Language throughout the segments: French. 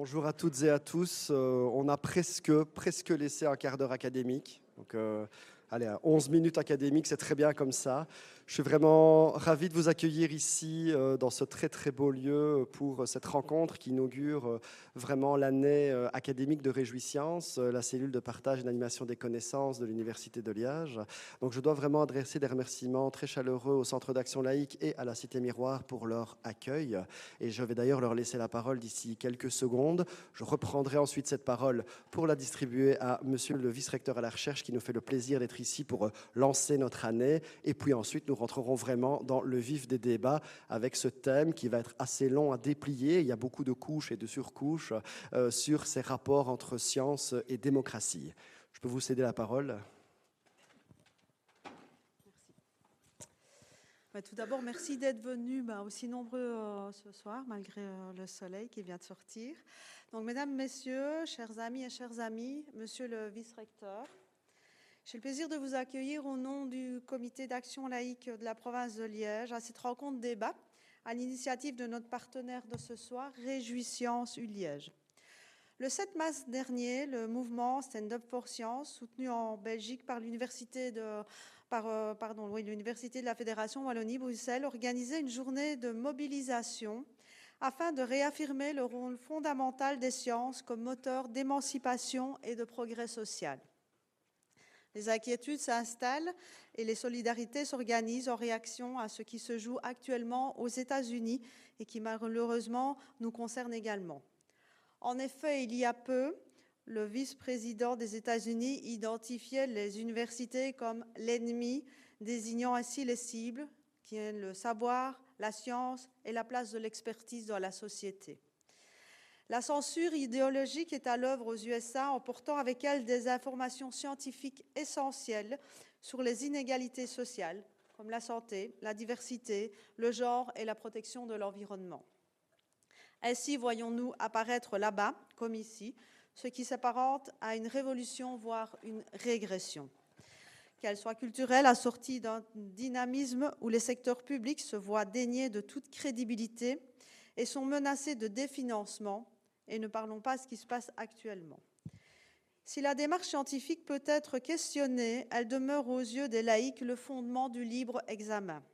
Bonjour à toutes et à tous. On a presque laissé un quart d'heure académique. Donc, allez, 11 minutes académiques, c'est très bien comme ça. Je suis vraiment ravi de vous accueillir ici, dans ce très très beau lieu, pour cette rencontre qui inaugure vraiment l'année académique de Réjouissance, la cellule de partage et d'animation des connaissances de l'Université de Liège. Donc, je dois vraiment adresser des remerciements très chaleureux au Centre d'action laïque et à la Cité Miroir pour leur accueil. Et je vais d'ailleurs leur laisser la parole d'ici quelques secondes. Je reprendrai ensuite cette parole pour la distribuer à monsieur le vice-recteur à la recherche qui nous fait le plaisir d'être ici pour lancer notre année. Et puis ensuite, nous rentrerons vraiment dans le vif des débats avec ce thème qui va être assez long à déplier. Il y a beaucoup de couches et de surcouches sur ces rapports entre science et démocratie. Je peux vous céder la parole. Tout d'abord, merci d'être venus aussi nombreux ce soir, malgré le soleil qui vient de sortir. Donc, mesdames, messieurs, chers amis et chères amies, monsieur le vice-recteur, j'ai le plaisir de vous accueillir au nom du comité d'action laïque de la province de Liège à cette rencontre débat à l'initiative de notre partenaire de ce soir, Réjouissance U-Liège. Le 7 mars dernier, le mouvement Stand Up for Science, soutenu en Belgique par l'Université de la Fédération Wallonie-Bruxelles, organisait une journée de mobilisation afin de réaffirmer le rôle fondamental des sciences comme moteur d'émancipation et de progrès social. Les inquiétudes s'installent et les solidarités s'organisent en réaction à ce qui se joue actuellement aux États-Unis et qui malheureusement nous concerne également. En effet, il y a peu, le vice-président des États-Unis identifiait les universités comme l'ennemi, désignant ainsi les cibles qui sont le savoir, la science et la place de l'expertise dans la société. La censure idéologique est à l'œuvre aux USA, emportant avec elle des informations scientifiques essentielles sur les inégalités sociales, comme la santé, la diversité, le genre et la protection de l'environnement. Ainsi, voyons-nous apparaître là-bas, comme ici, ce qui s'apparente à une révolution, voire une régression. Qu'elle soit culturelle, assortie d'un dynamisme où les secteurs publics se voient déniés de toute crédibilité et sont menacés de définancement, et ne parlons pas de ce qui se passe actuellement. Si la démarche scientifique peut être questionnée, elle demeure aux yeux des laïcs le fondement du libre examen.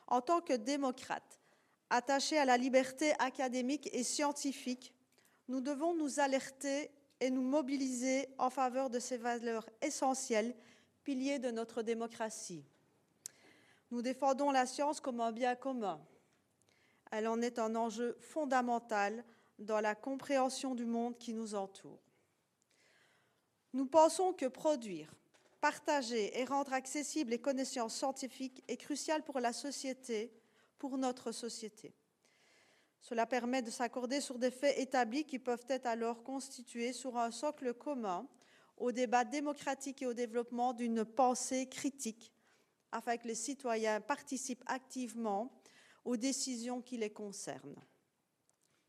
En tant que démocrates, attachés à la liberté académique et scientifique, nous devons nous alerter et nous mobiliser en faveur de ces valeurs essentielles, piliers de notre démocratie. Nous défendons la science comme un bien commun. Elle en est un enjeu fondamental dans la compréhension du monde qui nous entoure. Nous pensons que produire, partager et rendre accessibles les connaissances scientifiques est crucial pour la société, pour notre société. Cela permet de s'accorder sur des faits établis qui peuvent être alors constitués sur un socle commun au débat démocratique et au développement d'une pensée critique, afin que les citoyens participent activement aux décisions qui les concernent.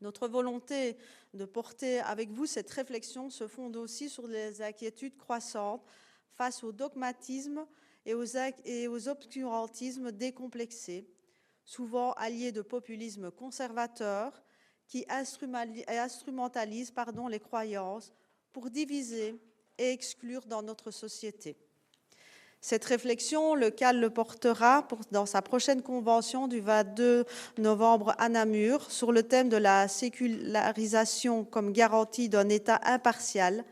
Notre volonté de porter avec vous cette réflexion se fonde aussi sur les inquiétudes croissantes face au dogmatisme et aux obscurantismes décomplexés, souvent alliés de populisme conservateur qui instrumentalisent les croyances pour diviser et exclure dans notre société. Cette réflexion, le CAL le portera dans sa prochaine convention du 22 novembre à Namur sur le thème de la sécularisation comme garantie d'un État impartial,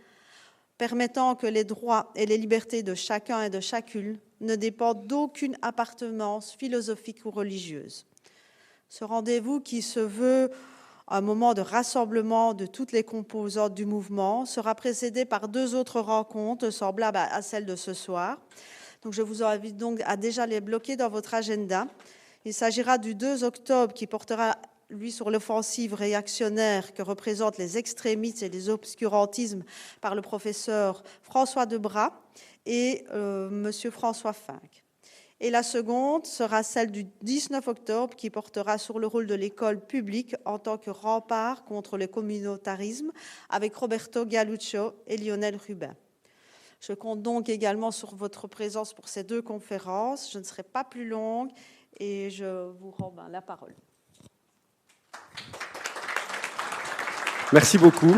permettant que les droits et les libertés de chacun et de chacune ne dépendent d'aucune appartenance philosophique ou religieuse. Ce rendez-vous qui se veut un moment de rassemblement de toutes les composantes du mouvement sera précédé par 2 autres rencontres semblables à celle de ce soir. Donc, je vous invite donc à déjà les bloquer dans votre agenda. Il s'agira du 2 octobre qui portera, lui, sur l'offensive réactionnaire que représentent les extrémistes et les obscurantismes par le professeur François Debras et M. François Finck. Et la seconde sera celle du 19 octobre qui portera sur le rôle de l'école publique en tant que rempart contre le communautarisme avec Roberto Galluccio et Lionel Rubin. Je compte donc également sur votre présence pour ces 2 conférences. Je ne serai pas plus longue et je vous rends la parole. Merci beaucoup.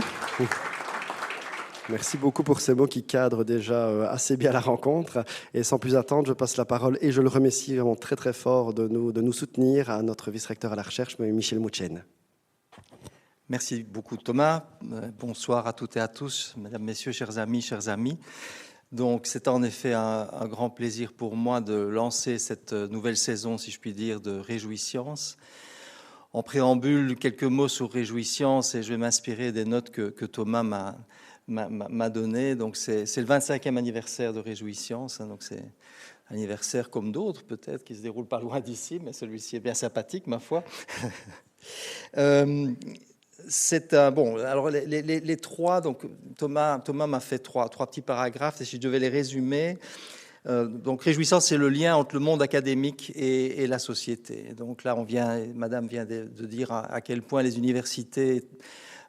Merci beaucoup pour ces mots qui cadrent déjà assez bien la rencontre. Et sans plus attendre, je passe la parole et je le remercie vraiment très très fort de nous soutenir à notre vice-recteur à la recherche, Michel Mouchen. Merci beaucoup Thomas. Bonsoir à toutes et à tous, mesdames, messieurs, chers amis. Donc c'est en effet un grand plaisir pour moi de lancer cette nouvelle saison, si je puis dire, de Réjouissance. En préambule, quelques mots sur Réjouissance et je vais m'inspirer des notes que Thomas m'a données. Donc c'est le 25e anniversaire de Réjouissance, hein, donc c'est un anniversaire comme d'autres peut-être qui se déroule pas loin d'ici, mais celui-ci est bien sympathique ma foi. C'est bon. Alors les trois, donc Thomas m'a fait trois petits paragraphes et si je devais les résumer. Donc Réjouissance, c'est le lien entre le monde académique et la société. Donc là, Madame vient de dire à quel point les universités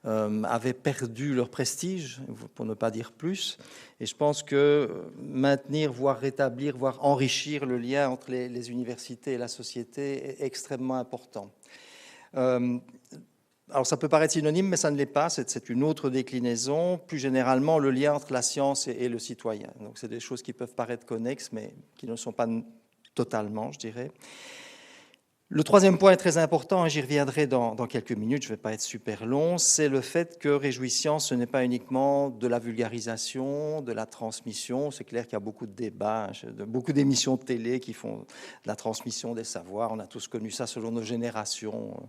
avaient perdu leur prestige, pour ne pas dire plus. Et je pense que maintenir, voire rétablir, voire enrichir le lien entre les universités et la société est extrêmement important. Alors ça peut paraître synonyme, mais ça ne l'est pas, c'est une autre déclinaison. Plus généralement, le lien entre la science et le citoyen. Donc c'est des choses qui peuvent paraître connexes, mais qui ne le sont pas totalement, je dirais. Le troisième point est très important, et j'y reviendrai dans quelques minutes, je ne vais pas être super long, c'est le fait que Réjouissance, ce n'est pas uniquement de la vulgarisation, de la transmission. C'est clair qu'il y a beaucoup de débats, beaucoup d'émissions de télé qui font de la transmission des savoirs. On a tous connu ça selon nos générations,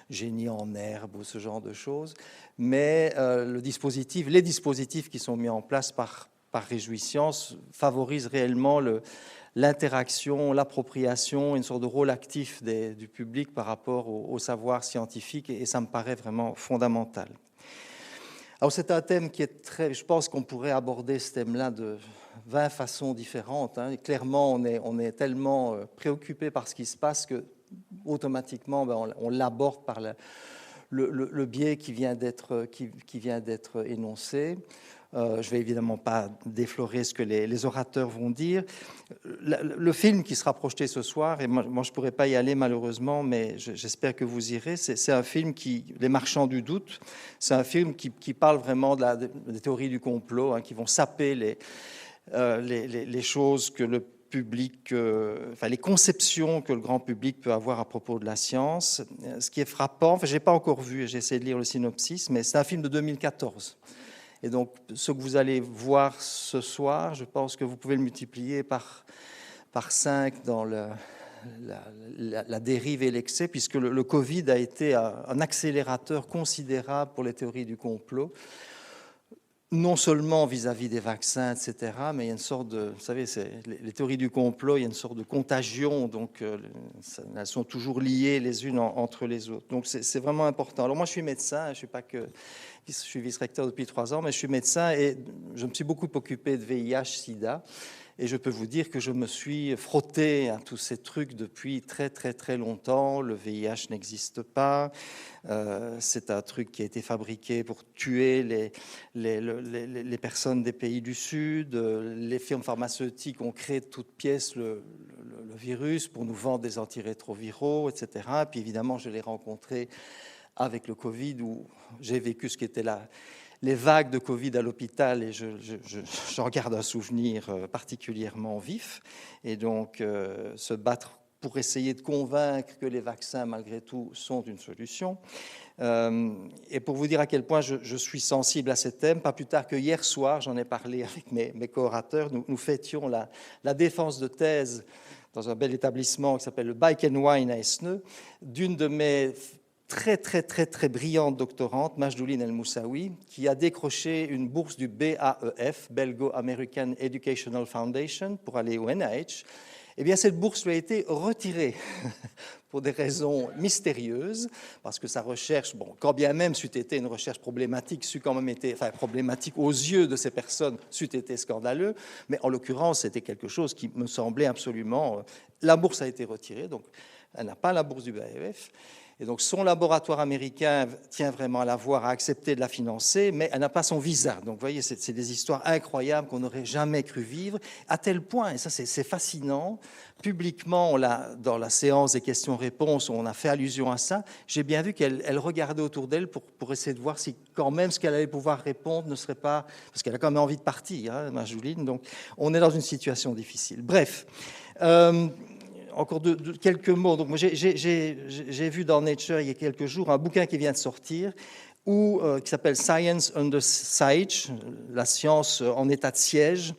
génie en herbe ou ce genre de choses. Mais les dispositifs qui sont mis en place par Réjouissance favorisent réellement l'interaction, l'appropriation, une sorte de rôle actif du public par rapport au savoir scientifique, et ça me paraît vraiment fondamental. Alors c'est un thème qui est je pense qu'on pourrait aborder ce thème-là de 20 façons différentes. Hein. Et clairement, on est tellement préoccupé par ce qui se passe que automatiquement, on l'aborde par le biais qui vient d'être énoncé. Je ne vais évidemment pas déflorer ce que les orateurs vont dire. Le film qui sera projeté ce soir, et moi je ne pourrai pas y aller malheureusement, mais j'espère que vous irez, c'est un film Les Marchands du doute. C'est un film qui parle vraiment des théories du complot, hein, qui vont saper les choses que le public, les conceptions que le grand public peut avoir à propos de la science. Ce qui est frappant, je n'ai pas encore vu, j'ai essayé de lire le synopsis, mais c'est un film de 2014. Et donc, ce que vous allez voir ce soir, je pense que vous pouvez le multiplier par 5 dans la dérive et l'excès, puisque le Covid a été un accélérateur considérable pour les théories du complot, non seulement vis-à-vis des vaccins, etc., mais il y a une sorte de... Vous savez, les théories du complot, il y a une sorte de contagion, donc elles sont toujours liées les unes entre les autres. Donc, c'est vraiment important. Alors, moi, je suis médecin, je suis vice-recteur depuis 3 ans, mais je suis médecin et je me suis beaucoup occupé de VIH, SIDA. Et je peux vous dire que je me suis frotté à tous ces trucs depuis très, très, très longtemps. Le VIH n'existe pas. C'est un truc qui a été fabriqué pour tuer les personnes des pays du Sud. Les firmes pharmaceutiques ont créé de toutes pièces le virus pour nous vendre des antirétroviraux, etc. Puis évidemment, je l'ai rencontré avec le Covid, où j'ai vécu ce qu'étaient les vagues de Covid à l'hôpital, et j'en garde un souvenir particulièrement vif. Et donc, se battre pour essayer de convaincre que les vaccins, malgré tout, sont une solution. Et pour vous dire à quel point je suis sensible à ces thèmes, pas plus tard que hier soir, j'en ai parlé avec mes co-orateurs, nous fêtions la défense de thèse dans un bel établissement qui s'appelle le Bike and Wine à Esneux, d'une de mes très, très, très, très brillante doctorante, Majdouline El Moussaoui, qui a décroché une bourse du BAEF, Belgo-American Educational Foundation, pour aller au NIH. Eh bien, cette bourse lui a été retirée pour des raisons mystérieuses, parce que sa recherche, quand bien même c'eût été une recherche problématique, problématique aux yeux de ces personnes, c'eût été scandaleux, mais en l'occurrence, c'était quelque chose qui me semblait absolument... La bourse a été retirée, donc elle n'a pas la bourse du BAEF. Et donc son laboratoire américain tient vraiment à la voir, à accepter de la financer, mais elle n'a pas son visa. Donc vous voyez, c'est des histoires incroyables qu'on n'aurait jamais cru vivre, à tel point, et ça c'est fascinant, publiquement, dans la séance des questions-réponses, on a fait allusion à ça, j'ai bien vu qu'elle regardait autour d'elle pour essayer de voir si quand même ce qu'elle allait pouvoir répondre ne serait pas... Parce qu'elle a quand même envie de partir, hein, Marjouline, donc on est dans une situation difficile. Bref, encore quelques mots. Donc, j'ai vu dans Nature il y a quelques jours un bouquin qui vient de sortir qui s'appelle Science Under Siege, la science en état de siège,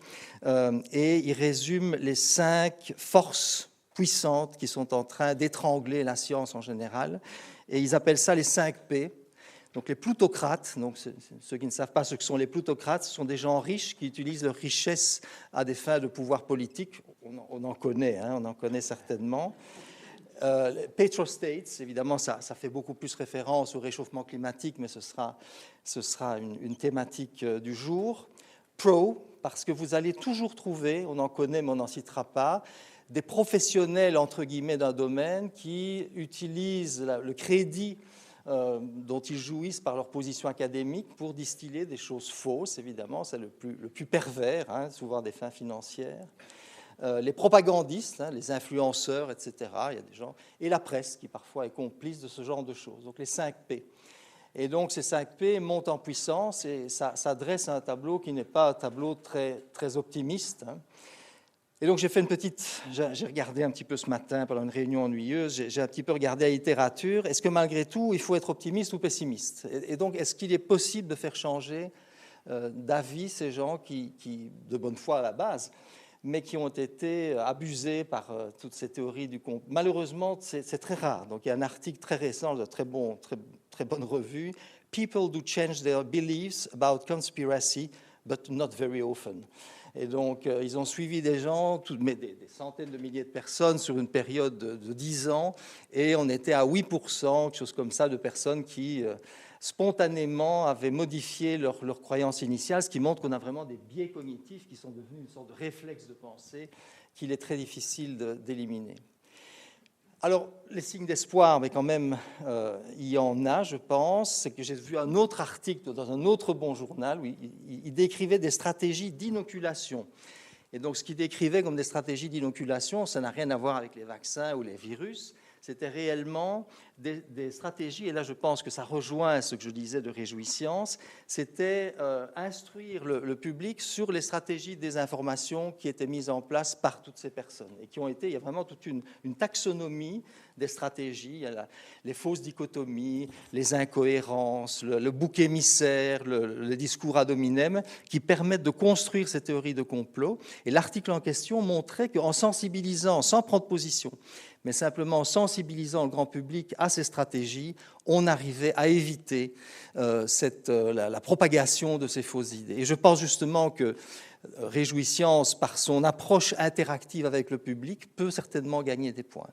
et il résume les 5 forces puissantes qui sont en train d'étrangler la science en général, et ils appellent ça les 5 P. Donc les plutocrates, donc ceux qui ne savent pas ce que sont les plutocrates, ce sont des gens riches qui utilisent leur richesse à des fins de pouvoir politique. On en connaît, hein, on en connaît certainement. Petrostates, évidemment, ça fait beaucoup plus référence au réchauffement climatique, mais ce sera une thématique du jour. Pro, parce que vous allez toujours trouver, on en connaît mais on n'en citera pas, des professionnels, entre guillemets, d'un domaine qui utilisent le crédit dont ils jouissent par leur position académique pour distiller des choses fausses, évidemment, c'est le plus pervers, hein, souvent des fins financières. Les propagandistes, hein, les influenceurs, etc., il y a des gens, et la presse qui parfois est complice de ce genre de choses. Donc les 5 P. Et donc ces 5 P montent en puissance et ça dresse un tableau qui n'est pas un tableau très, très optimiste, hein. Et donc j'ai fait j'ai regardé un petit peu ce matin pendant une réunion ennuyeuse, j'ai un petit peu regardé la littérature. Est-ce que malgré tout, il faut être optimiste ou pessimiste? Et donc, est-ce qu'il est possible de faire changer d'avis ces gens qui, de bonne foi à la base, mais qui ont été abusés par toutes ces théories du complot? Malheureusement, c'est très rare. Donc il y a un article très récent, de très bonne revue, « People do change their beliefs about conspiracy, but not very often ». Et donc, ils ont suivi des gens, des centaines de milliers de personnes sur une période de 10 ans, et on était à 8%, quelque chose comme ça, de personnes qui, spontanément, avaient modifié leur croyance initiale, ce qui montre qu'on a vraiment des biais cognitifs qui sont devenus une sorte de réflexe de pensée qu'il est très difficile d'éliminer. Alors, les signes d'espoir, mais quand même, il y en a, je pense. C'est que j'ai vu un autre article dans un autre bon journal où il décrivait des stratégies d'inoculation. Et donc, ce qu'il décrivait comme des stratégies d'inoculation, ça n'a rien à voir avec les vaccins ou les virus. C'était réellement des stratégies, et là je pense que ça rejoint ce que je disais de réjouissance, c'était instruire le public sur les stratégies de désinformation qui étaient mises en place par toutes ces personnes, et qui ont été, il y a vraiment toute une taxonomie des stratégies, il y a les fausses dichotomies, les incohérences, le bouc émissaire, le discours ad hominem, qui permettent de construire ces théories de complot. Et l'article en question montrait qu'en sensibilisant, sans prendre position, mais simplement en sensibilisant le grand public à ces stratégies, on arrivait à éviter la propagation de ces fausses idées. Et je pense justement que Réjouissance, par son approche interactive avec le public, peut certainement gagner des points.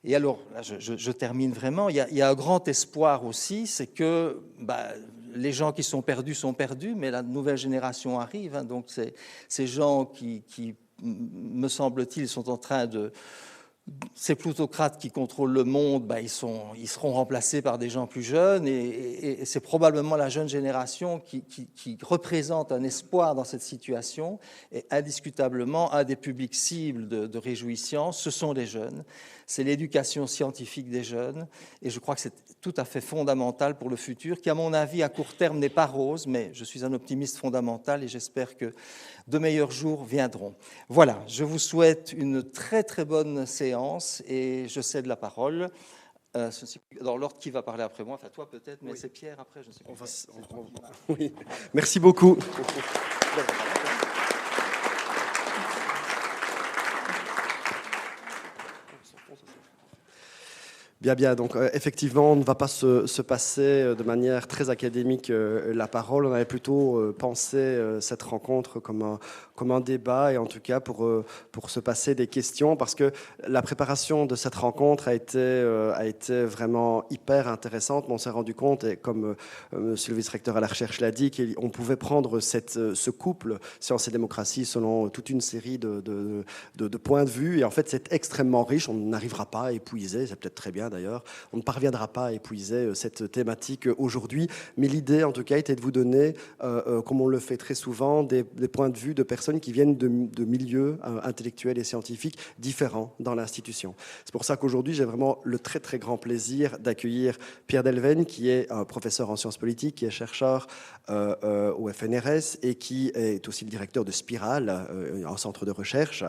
Et alors, là, je termine vraiment, il y a un grand espoir aussi, c'est que les gens qui sont perdus, mais la nouvelle génération arrive, hein, donc ces gens qui, me semble-t-il, sont en train de... Ces plutocrates qui contrôlent le monde, ils seront remplacés par des gens plus jeunes, et c'est probablement la jeune génération qui représente un espoir dans cette situation, et indiscutablement, un des publics cibles de Réjouissance, ce sont les jeunes, c'est l'éducation scientifique des jeunes, et je crois que c'est tout à fait fondamental pour le futur, qui à mon avis à court terme n'est pas rose, mais je suis un optimiste fondamental, et j'espère que de meilleurs jours viendront. Voilà, je vous souhaite une très très bonne séance et je cède la parole. Dans l'ordre, qui va parler après moi? Enfin, toi peut-être, mais oui. C'est Pierre après, je ne sais pas. Oui. Merci beaucoup. Bien. Donc, effectivement, on ne va pas se passer de manière très académique la parole. On avait plutôt pensé cette rencontre comme un débat, et en tout cas pour se passer des questions, parce que la préparation de cette rencontre a été vraiment hyper intéressante. On s'est rendu compte, et comme monsieur le vice-recteur à la recherche l'a dit, qu'on pouvait prendre ce couple sciences et démocratie selon toute une série de points de vue, et en fait c'est extrêmement riche. On n'arrivera pas à épuiser, c'est peut-être très bien d'ailleurs. On ne parviendra pas à épuiser cette thématique aujourd'hui, mais l'idée en tout cas était de vous donner, comme on le fait très souvent, des points de vue de personnes qui viennent de milieux intellectuels et scientifiques différents dans l'institution. C'est pour ça qu'aujourd'hui j'ai vraiment le très très grand plaisir d'accueillir Pierre Delven, qui est un professeur en sciences politiques, qui est chercheur au FNRS et qui est aussi le directeur de Spirale, un centre de recherche.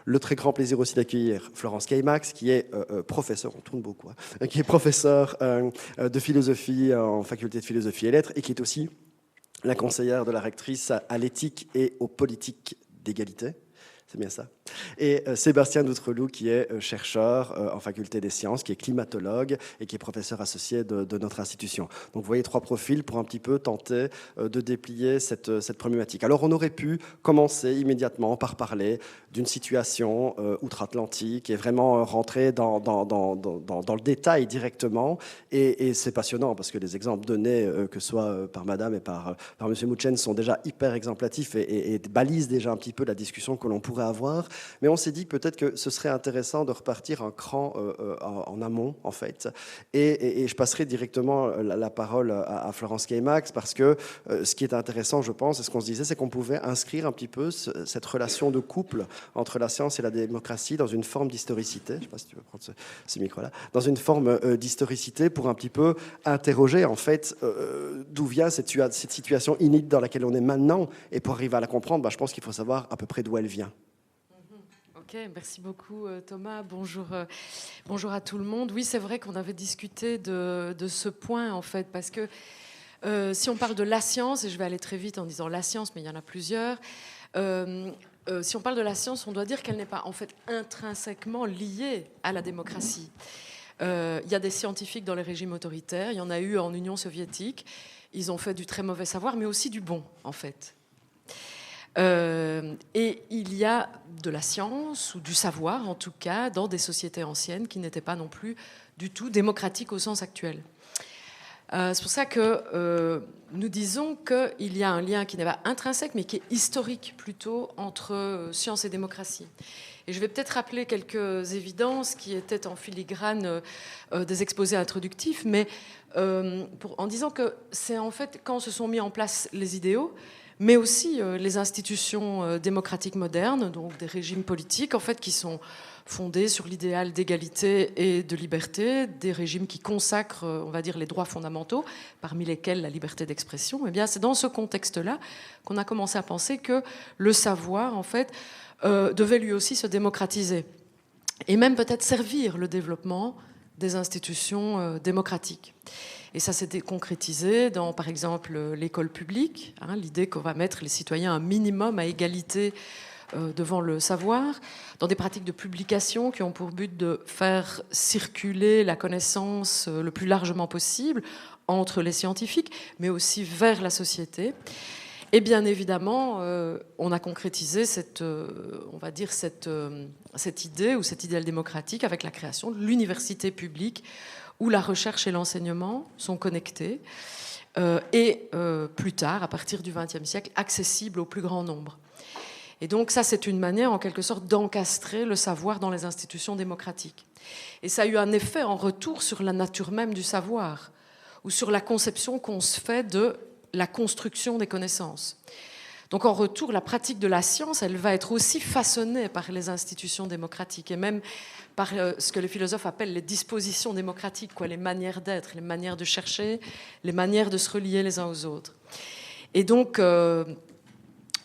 Le très grand plaisir aussi d'accueillir Florence Keimax, qui est professeur, on tourne beaucoup, hein, qui est professeur de philosophie en faculté de philosophie et lettres et qui est aussi la conseillère de la rectrice à l'éthique et aux politiques d'égalité. C'est bien ça. Et Sébastien Doutreloup, qui est chercheur en faculté des sciences, qui est climatologue et qui est professeur associé de notre institution. Donc vous voyez 3 profils pour un petit peu tenter de déplier cette problématique. Alors on aurait pu commencer immédiatement par parler d'une situation outre-Atlantique et vraiment rentrer dans le détail directement. Et c'est passionnant parce que les exemples donnés, que ce soit par Madame et par M. Mouchen, sont déjà hyper exemplatifs et balisent déjà un petit peu la discussion que l'on pourrait avoir. Mais on s'est dit peut-être que ce serait intéressant de repartir un cran en amont, en fait. Et je passerai directement la parole à Florence Keimax, parce que ce qui est intéressant, je pense, et ce qu'on se disait, c'est qu'on pouvait inscrire un petit peu cette relation de couple entre la science et la démocratie dans une forme d'historicité. Je ne sais pas si tu veux prendre ce micro-là. Dans une forme d'historicité pour un petit peu interroger, en fait, d'où vient cette situation inédite dans laquelle on est maintenant. Et pour arriver à la comprendre, je pense qu'il faut savoir à peu près d'où elle vient. Ok, merci beaucoup Thomas. Bonjour à tout le monde. Oui, c'est vrai qu'on avait discuté de ce point en fait, parce que si on parle de la science, et je vais aller très vite en disant la science, mais il y en a plusieurs, si on parle de la science, on doit dire qu'elle n'est pas en fait intrinsèquement liée à la démocratie. Il y a des scientifiques dans les régimes autoritaires, il y en a eu en Union soviétique, ils ont fait du très mauvais savoir, mais aussi du bon en fait. Et il y a de la science, ou du savoir en tout cas, dans des sociétés anciennes qui n'étaient pas non plus du tout démocratiques au sens actuel. C'est pour ça que nous disons qu'il y a un lien qui n'est pas intrinsèque, mais qui est historique plutôt entre science et démocratie. Et je vais peut-être rappeler quelques évidences qui étaient en filigrane des exposés introductifs, mais en disant que c'est en fait quand se sont mis en place les idéaux, mais aussi les institutions démocratiques modernes, donc des régimes politiques en fait, qui sont fondés sur l'idéal d'égalité et de liberté, des régimes qui consacrent, on va dire, les droits fondamentaux, parmi lesquels la liberté d'expression. Eh bien, c'est dans ce contexte-là qu'on a commencé à penser que le savoir, en fait, devait lui aussi se démocratiser et même peut-être servir le développement des institutions démocratiques. Et ça s'est concrétisé dans, par exemple, l'école publique, l'idée qu'on va mettre les citoyens un minimum à égalité devant le savoir, dans des pratiques de publication qui ont pour but de faire circuler la connaissance le plus largement possible entre les scientifiques, mais aussi vers la société. Et bien évidemment, on a concrétisé cette idée ou cet idéal démocratique avec la création de l'université publique où la recherche et l'enseignement sont connectés et plus tard, à partir du XXe siècle, accessibles au plus grand nombre. Et donc ça, c'est une manière en quelque sorte d'encastrer le savoir dans les institutions démocratiques. Et ça a eu un effet en retour sur la nature même du savoir ou sur la conception qu'on se fait de la construction des connaissances. Donc en retour, la pratique de la science, elle va être aussi façonnée par les institutions démocratiques et même par ce que les philosophes appellent les dispositions démocratiques, les manières d'être, les manières de chercher, les manières de se relier les uns aux autres. Et donc,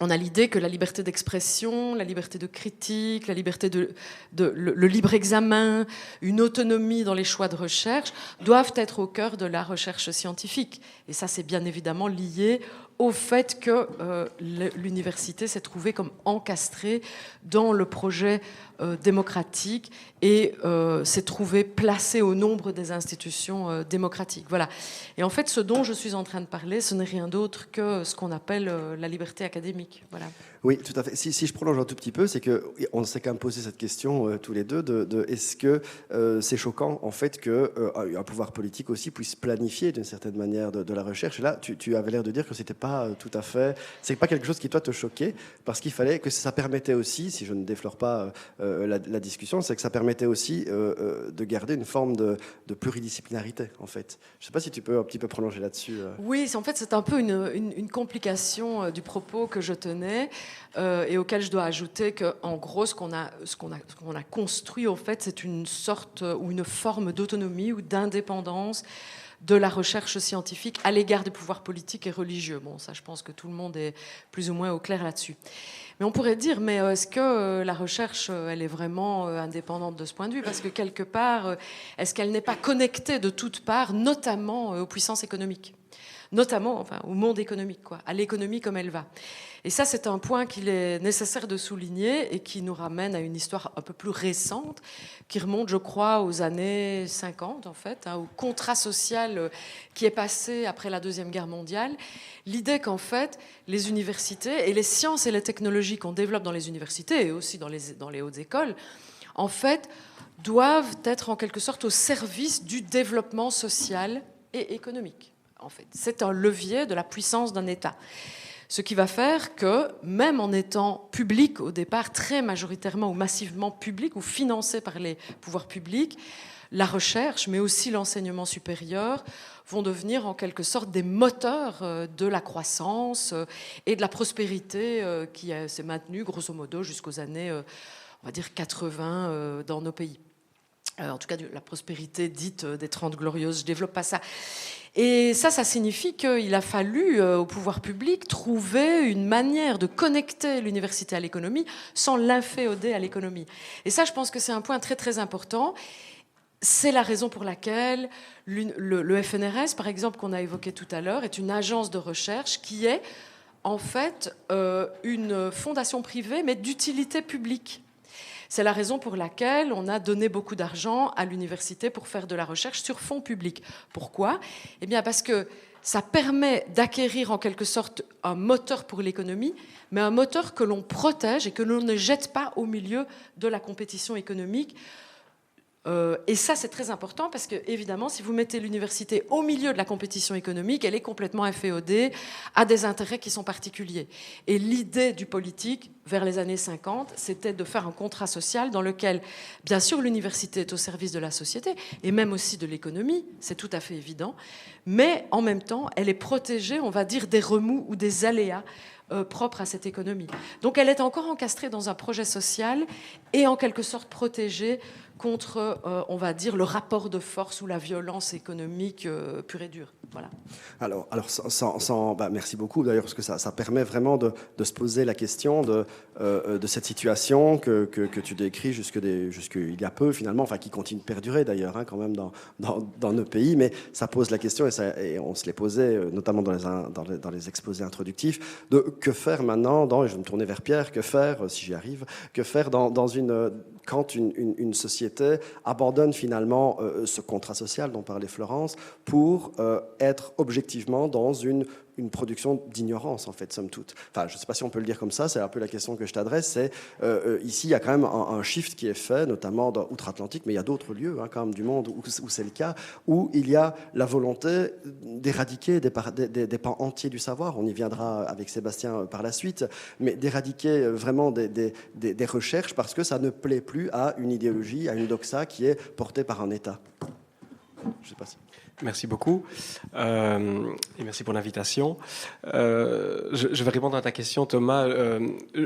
on a l'idée que la liberté d'expression, la liberté de critique, la liberté le libre examen, une autonomie dans les choix de recherche doivent être au cœur de la recherche scientifique. Et ça, c'est bien évidemment lié au fait que l'université s'est trouvée comme encastrée dans le projet démocratique et s'est trouvée placée au nombre des institutions démocratiques. Voilà. Et en fait, ce dont je suis en train de parler, ce n'est rien d'autre que ce qu'on appelle la liberté académique. Voilà. Oui, tout à fait. Si je prolonge un tout petit peu, c'est qu'on s'est quand même posé cette question tous les deux de est-ce que c'est choquant en fait qu'un pouvoir politique aussi puisse planifier d'une certaine manière de la recherche. Et là, tu avais l'air de dire que c'était pas tout à fait... C'est pas quelque chose qui, toi, te choquait, parce qu'il fallait que ça permettait aussi, si je ne déflore pas la discussion, c'est que ça permettait aussi de garder une forme de pluridisciplinarité, en fait. Je sais pas si tu peux un petit peu prolonger là-dessus. Oui, en fait, c'est un peu une complication du propos que je tenais et auquel je dois ajouter qu'en gros, ce qu'on a construit, au fait, c'est une sorte ou une forme d'autonomie ou d'indépendance de la recherche scientifique à l'égard des pouvoirs politiques et religieux. Bon, ça, je pense que tout le monde est plus ou moins au clair là-dessus. Mais on pourrait dire, mais est-ce que la recherche, elle est vraiment indépendante de ce point de vue? Parce que quelque part, est-ce qu'elle n'est pas connectée de toutes parts, notamment aux puissances économiques, notamment enfin, au monde économique, quoi, à l'économie comme elle va. Et ça, c'est un point qu'il est nécessaire de souligner et qui nous ramène à une histoire un peu plus récente, qui remonte, je crois, aux années 50, en fait, au contrat social qui est passé après la Deuxième Guerre mondiale. L'idée qu'en fait, les universités et les sciences et les technologies qu'on développe dans les universités et aussi dans les hautes écoles, en fait, doivent être en quelque sorte au service du développement social et économique. En fait, c'est un levier de la puissance d'un État. Ce qui va faire que, même en étant public au départ, très majoritairement ou massivement public ou financé par les pouvoirs publics, la recherche, mais aussi l'enseignement supérieur, vont devenir en quelque sorte des moteurs de la croissance et de la prospérité qui s'est maintenue, grosso modo, jusqu'aux années, on va dire, 80 dans nos pays. En tout cas, la prospérité dite des 30 Glorieuses, je ne développe pas ça. Et ça signifie qu'il a fallu au pouvoir public trouver une manière de connecter l'université à l'économie sans l'inféoder à l'économie. Et ça, je pense que c'est un point très très important. C'est la raison pour laquelle le FNRS, par exemple, qu'on a évoqué tout à l'heure, est une agence de recherche qui est en fait une fondation privée, mais d'utilité publique. C'est la raison pour laquelle on a donné beaucoup d'argent à l'université pour faire de la recherche sur fonds publics. Pourquoi ? Eh bien parce que ça permet d'acquérir en quelque sorte un moteur pour l'économie, mais un moteur que l'on protège et que l'on ne jette pas au milieu de la compétition économique. Et ça, c'est très important parce que, évidemment, si vous mettez l'université au milieu de la compétition économique, elle est complètement inféodée à des intérêts qui sont particuliers. Et l'idée du politique, vers les années 50, c'était de faire un contrat social dans lequel, bien sûr, l'université est au service de la société et même aussi de l'économie, c'est tout à fait évident, mais en même temps, elle est protégée, on va dire, des remous ou des aléas propre à cette économie. Donc elle est encore encastrée dans un projet social et en quelque sorte protégée contre, on va dire, le rapport de force ou la violence économique pure et dure. Voilà. Alors merci beaucoup d'ailleurs, parce que ça permet vraiment de se poser la question de cette situation que tu décris jusqu'il y a peu finalement, enfin qui continue de perdurer d'ailleurs quand même dans nos pays, mais ça pose la question, et on se l'est posé notamment dans les exposés introductifs, de que faire maintenant, et je vais me tourner vers Pierre, que faire, si j'y arrive, que faire quand une société abandonne finalement ce contrat social dont parlait Florence pour être objectivement dans une production d'ignorance, en fait, somme toute. Enfin, je ne sais pas si on peut le dire comme ça, c'est un peu la question que je t'adresse, c'est ici, il y a quand même un shift qui est fait, notamment outre-Atlantique, mais il y a d'autres lieux quand même du monde où c'est le cas, où il y a la volonté d'éradiquer des pans entiers du savoir, on y viendra avec Sébastien par la suite, mais d'éradiquer vraiment des recherches parce que ça ne plaît plus à une idéologie, à une doxa qui est portée par un État. Je sais pas si... Merci beaucoup et merci pour l'invitation. Je vais répondre à ta question, Thomas.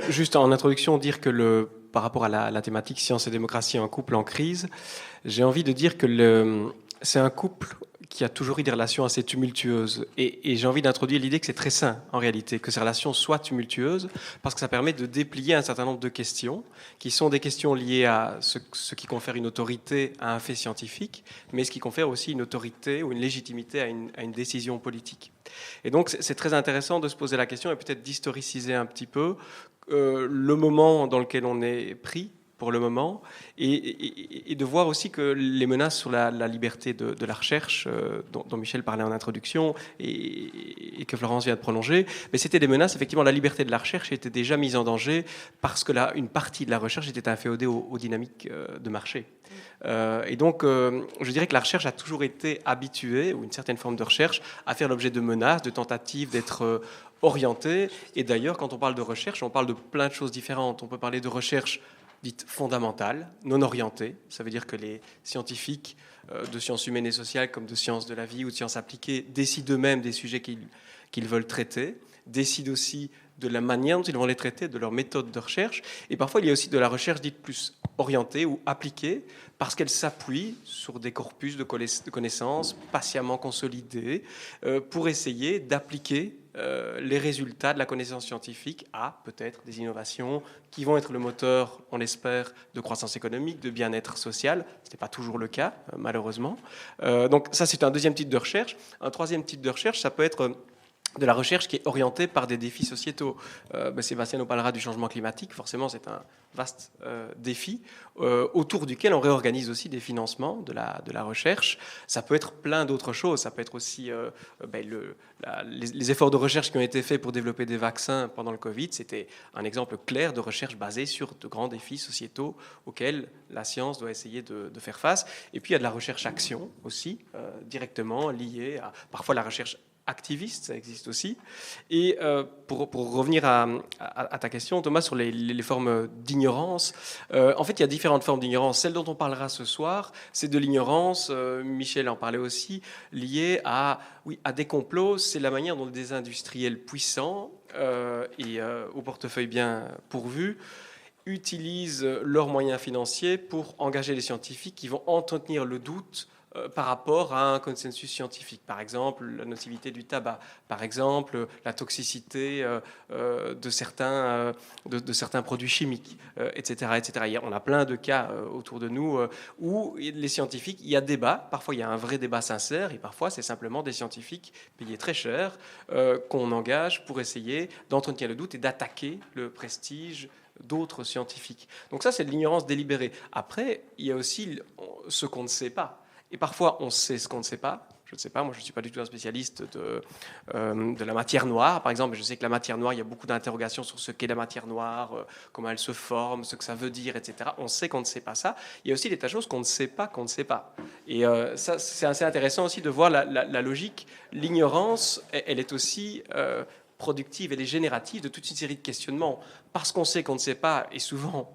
Juste en introduction, dire que par rapport à la thématique science et démocratie, un couple en crise, j'ai envie de dire que c'est un couple qui a toujours eu des relations assez tumultueuses. Et j'ai envie d'introduire l'idée que c'est très sain, en réalité, que ces relations soient tumultueuses, parce que ça permet de déplier un certain nombre de questions, qui sont des questions liées à ce qui confère une autorité à un fait scientifique, mais ce qui confère aussi une autorité ou une légitimité à une décision politique. Et donc, c'est très intéressant de se poser la question et peut-être d'historiciser un petit peu le moment dans lequel on est pris, pour le moment, et de voir aussi que les menaces sur la liberté de la recherche, dont Michel parlait en introduction, et que Florence vient de prolonger, mais c'était des menaces, effectivement, la liberté de la recherche était déjà mise en danger parce que une partie de la recherche était inféodée aux dynamiques de marché. Et donc, je dirais que la recherche a toujours été habituée, ou une certaine forme de recherche, à faire l'objet de menaces, de tentatives d'être orientée. Et d'ailleurs, quand on parle de recherche, on parle de plein de choses différentes. On peut parler de recherche dite fondamentale, non orientée. Ça veut dire que les scientifiques de sciences humaines et sociales, comme de sciences de la vie ou de sciences appliquées, décident eux-mêmes des sujets qu'ils veulent traiter, décident aussi de la manière dont ils vont les traiter, de leur méthode de recherche. Et parfois, il y a aussi de la recherche dite plus orientée ou appliquée, parce qu'elle s'appuie sur des corpus de connaissances patiemment consolidés pour essayer d'appliquer les résultats de la connaissance scientifique à peut-être des innovations qui vont être le moteur, on l'espère, de croissance économique, de bien-être social. Ce n'est pas toujours le cas, malheureusement. Donc ça, c'est un deuxième type de recherche. Un troisième type de recherche, ça peut être de la recherche qui est orientée par des défis sociétaux. Sébastien nous parlera du changement climatique. Forcément, c'est un vaste défi autour duquel on réorganise aussi des financements de la recherche. Ça peut être plein d'autres choses. Ça peut être aussi les efforts de recherche qui ont été faits pour développer des vaccins pendant le Covid. C'était un exemple clair de recherche basée sur de grands défis sociétaux auxquels la science doit essayer de faire face. Et puis, il y a de la recherche-action aussi, directement liée à parfois la recherche activiste, ça existe aussi. Et pour revenir à ta question, Thomas, sur les formes d'ignorance, en fait, il y a différentes formes d'ignorance. Celle dont on parlera ce soir, c'est de l'ignorance, Michel en parlait aussi, liée à des complots. C'est la manière dont des industriels puissants et au portefeuille bien pourvu utilisent leurs moyens financiers pour engager les scientifiques qui vont entretenir le doute par rapport à un consensus scientifique. Par exemple, la nocivité du tabac, par exemple, la toxicité de certains produits chimiques, etc., etc. On a plein de cas autour de nous où les scientifiques, il y a débat, parfois il y a un vrai débat sincère, et parfois c'est simplement des scientifiques payés très cher qu'on engage pour essayer d'entretenir le doute et d'attaquer le prestige d'autres scientifiques. Donc ça, c'est de l'ignorance délibérée. Après, il y a aussi ce qu'on ne sait pas. Et parfois, on sait ce qu'on ne sait pas. Je ne sais pas, moi je ne suis pas du tout un spécialiste de la matière noire. Par exemple, je sais que la matière noire, il y a beaucoup d'interrogations sur ce qu'est la matière noire, comment elle se forme, ce que ça veut dire, etc. On sait qu'on ne sait pas ça. Il y a aussi des tas de choses qu'on ne sait pas qu'on ne sait pas. Et ça, c'est assez intéressant aussi de voir la logique. L'ignorance, elle est aussi productive, elle est générative de toute une série de questionnements. Parce qu'on sait qu'on ne sait pas, et souvent,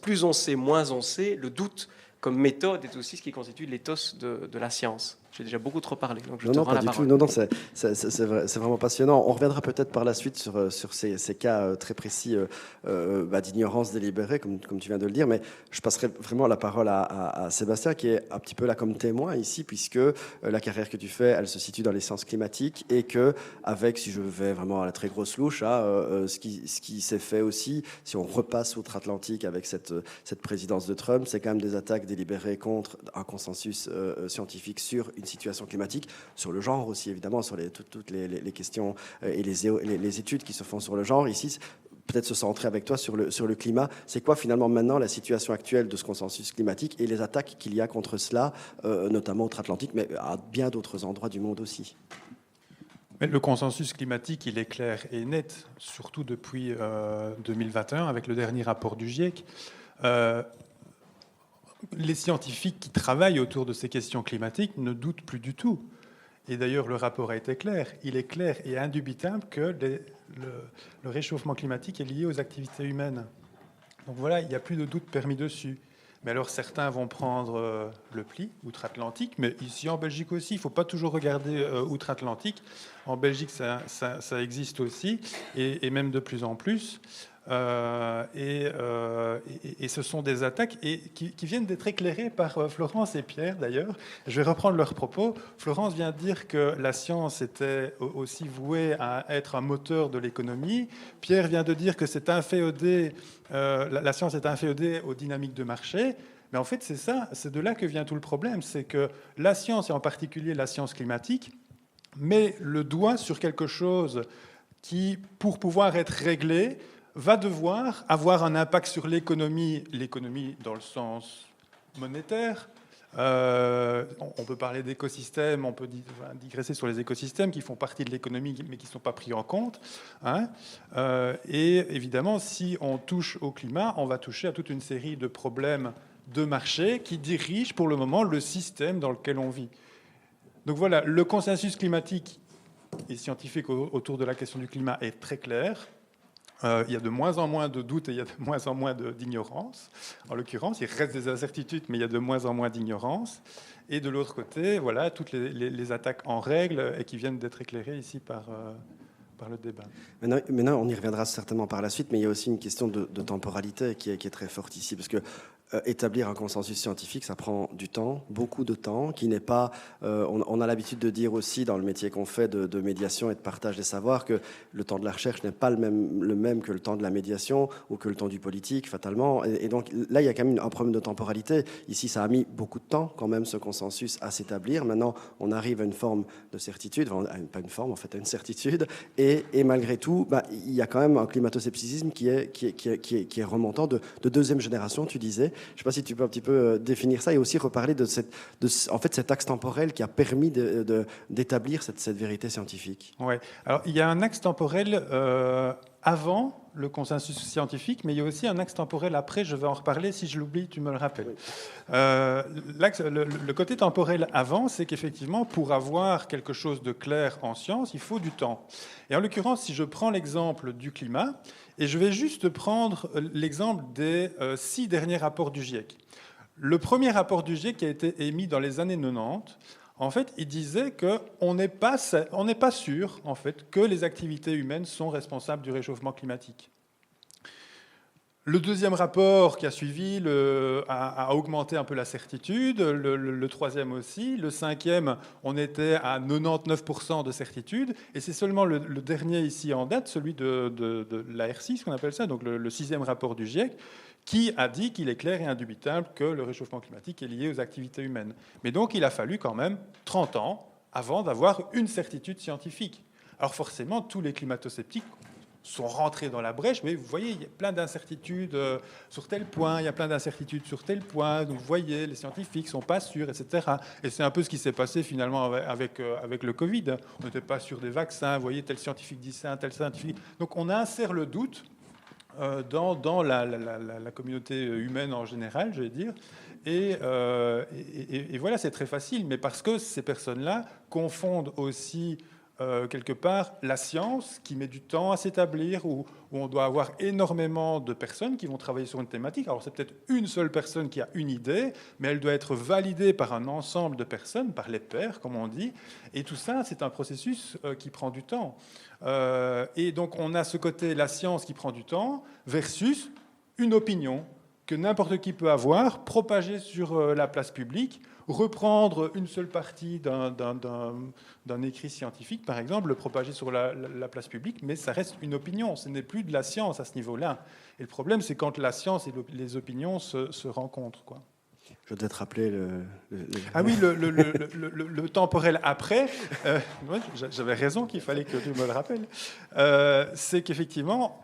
plus on sait, moins on sait, le doute comme méthode est aussi ce qui constitue l'éthos de la science. J'ai déjà beaucoup trop parlé, donc je te rends la parole. Non, c'est vraiment passionnant. On reviendra peut-être par la suite sur ces cas très précis d'ignorance délibérée, comme tu viens de le dire, mais je passerai vraiment la parole à Sébastien, qui est un petit peu là comme témoin ici, puisque la carrière que tu fais, elle se situe dans les sciences climatiques, et que, avec, si je vais vraiment à la très grosse louche, ce qui s'est fait aussi, si on repasse outre-Atlantique avec cette présidence de Trump, c'est quand même des attaques délibérées contre un consensus scientifique sur une situation climatique, sur le genre aussi évidemment, sur toutes les questions et les études qui se font sur le genre. Ici, peut-être se centrer avec toi sur le climat. C'est quoi finalement maintenant la situation actuelle de ce consensus climatique et les attaques qu'il y a contre cela, notamment outre-Atlantique, mais à bien d'autres endroits du monde aussi? Mais le consensus climatique, il est clair et net, surtout depuis 2021, avec le dernier rapport du GIEC. Les scientifiques qui travaillent autour de ces questions climatiques ne doutent plus du tout. Et d'ailleurs, le rapport a été clair. Il est clair et indubitable que le réchauffement climatique est lié aux activités humaines. Donc voilà, il n'y a plus de doute permis dessus. Mais alors, certains vont prendre le pli outre-Atlantique, mais ici en Belgique aussi, il ne faut pas toujours regarder outre-Atlantique. En Belgique, ça existe aussi, et même de plus en plus. Et ce sont des attaques qui viennent d'être éclairées par Florence et Pierre, d'ailleurs. Je vais reprendre leurs propos. Florence vient de dire que la science était aussi vouée à être un moteur de l'économie. Pierre vient de dire que c'est inféodé, la science est inféodée aux dynamiques de marché. Mais en fait, c'est ça, c'est de là que vient tout le problème. C'est que la science, et en particulier la science climatique, met le doigt sur quelque chose qui, pour pouvoir être réglé, va devoir avoir un impact sur l'économie dans le sens monétaire. On peut parler d'écosystèmes, on peut digresser sur les écosystèmes qui font partie de l'économie mais qui ne sont pas pris en compte. Et évidemment, si on touche au climat, on va toucher à toute une série de problèmes de marché qui dirigent pour le moment le système dans lequel on vit. Donc voilà, le consensus climatique, et scientifique autour de la question du climat est très clair. Il y a de moins en moins de doutes et il y a de moins en moins d'ignorance. En l'occurrence, il reste des incertitudes, mais il y a de moins en moins d'ignorance. Et de l'autre côté, voilà, toutes les attaques en règle et qui viennent d'être éclairées ici par le débat. Maintenant, on y reviendra certainement par la suite, mais il y a aussi une question de temporalité qui est très forte ici, parce que établir un consensus scientifique, ça prend du temps, beaucoup de temps, qui n'est pas... on a l'habitude de dire aussi dans le métier qu'on fait de médiation et de partage des savoirs que le temps de la recherche n'est pas le même que le temps de la médiation ou que le temps du politique, fatalement. Et donc là, il y a quand même un problème de temporalité. Ici, ça a mis beaucoup de temps quand même, ce consensus, à s'établir. Maintenant, on arrive à une forme de certitude, enfin, pas une forme, en fait, à une certitude. Et malgré tout, il y a quand même un climato-scepticisme qui est remontant de deuxième génération, tu disais. Je ne sais pas si tu peux un petit peu définir ça et aussi reparler de cet axe temporel qui a permis d'établir cette vérité scientifique. Oui. Alors, il y a un axe temporel avant le consensus scientifique, mais il y a aussi un axe temporel après. Je vais en reparler. Si je l'oublie, tu me le rappelles. Oui. Le côté temporel avant, c'est qu'effectivement, pour avoir quelque chose de clair en science, il faut du temps. Et en l'occurrence, si je prends l'exemple du climat, et je vais juste prendre l'exemple des 6 derniers rapports du GIEC. Le premier rapport du GIEC qui a été émis dans les années 90, en fait, il disait qu'on n'est pas sûr, en fait, que les activités humaines sont responsables du réchauffement climatique. Le deuxième rapport qui a suivi a augmenté un peu la certitude, le troisième aussi. Le cinquième, on était à 99% de certitude. Et c'est seulement le dernier ici en date, celui de l'ARCI, qu'on appelle ça, donc le 6e rapport du GIEC, qui a dit qu'il est clair et indubitable que le réchauffement climatique est lié aux activités humaines. Mais donc il a fallu quand même 30 ans avant d'avoir une certitude scientifique. Alors forcément, tous les climato-sceptiques sont rentrés dans la brèche, mais vous voyez, il y a plein d'incertitudes sur tel point, il y a plein d'incertitudes sur tel point, donc vous voyez, les scientifiques ne sont pas sûrs, etc. Et c'est un peu ce qui s'est passé finalement avec le Covid. On n'était pas sûr des vaccins, vous voyez, tel scientifique dit ça, tel scientifique... Donc on insère le doute dans la communauté humaine en général, je vais dire. Et voilà, c'est très facile, mais parce que ces personnes-là confondent aussi quelque part la science qui met du temps à s'établir, où on doit avoir énormément de personnes qui vont travailler sur une thématique. Alors c'est peut-être une seule personne qui a une idée, mais elle doit être validée par un ensemble de personnes, par les pairs, comme on dit. Et tout ça, c'est un processus qui prend du temps. Et donc on a ce côté, la science qui prend du temps, versus une opinion que n'importe qui peut avoir, propagée sur la place publique, reprendre une seule partie d'un écrit scientifique, par exemple, le propager sur la place publique, mais ça reste une opinion, ce n'est plus de la science à ce niveau-là. Et le problème, c'est quand la science et les opinions se rencontrent, quoi. Je dois te rappeler Ah oui, le temporel après, j'avais raison qu'il fallait que tu me le rappelles, c'est qu'effectivement,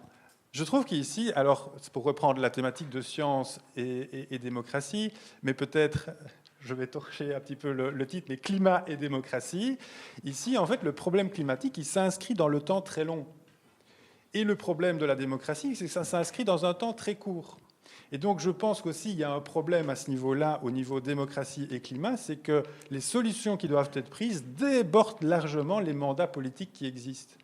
je trouve qu'ici, alors, c'est pour reprendre la thématique de science et démocratie, mais peut-être... Je vais torcher un petit peu le titre, mais climat et démocratie. Ici, en fait, le problème climatique, il s'inscrit dans le temps très long. Et le problème de la démocratie, c'est que ça s'inscrit dans un temps très court. Et donc, je pense qu'aussi, il y a un problème à ce niveau-là, au niveau démocratie et climat, c'est que les solutions qui doivent être prises débordent largement les mandats politiques qui existent.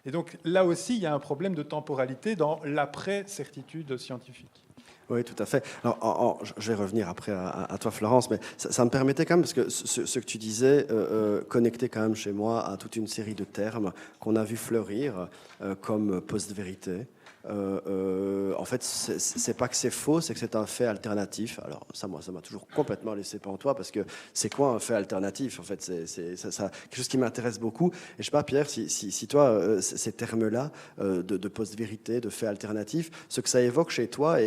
Et donc, là aussi, il y a un problème de temporalité dans l'après-certitude scientifique. Oui, tout à fait. Alors, je vais revenir après à toi, Florence, mais ça me permettait quand même, parce que ce que tu disais, connectait quand même chez moi à toute une série de termes qu'on a vu fleurir, comme post-vérité. En fait, c'est pas que c'est faux, c'est que c'est un fait alternatif. Alors ça, moi, ça m'a toujours complètement laissé pantois, parce que c'est quoi un fait alternatif? En fait, c'est quelque chose qui m'intéresse beaucoup. Et je sais pas, Pierre, si toi, ces termes-là de post-vérité, de fait alternatif, ce que ça évoque chez toi,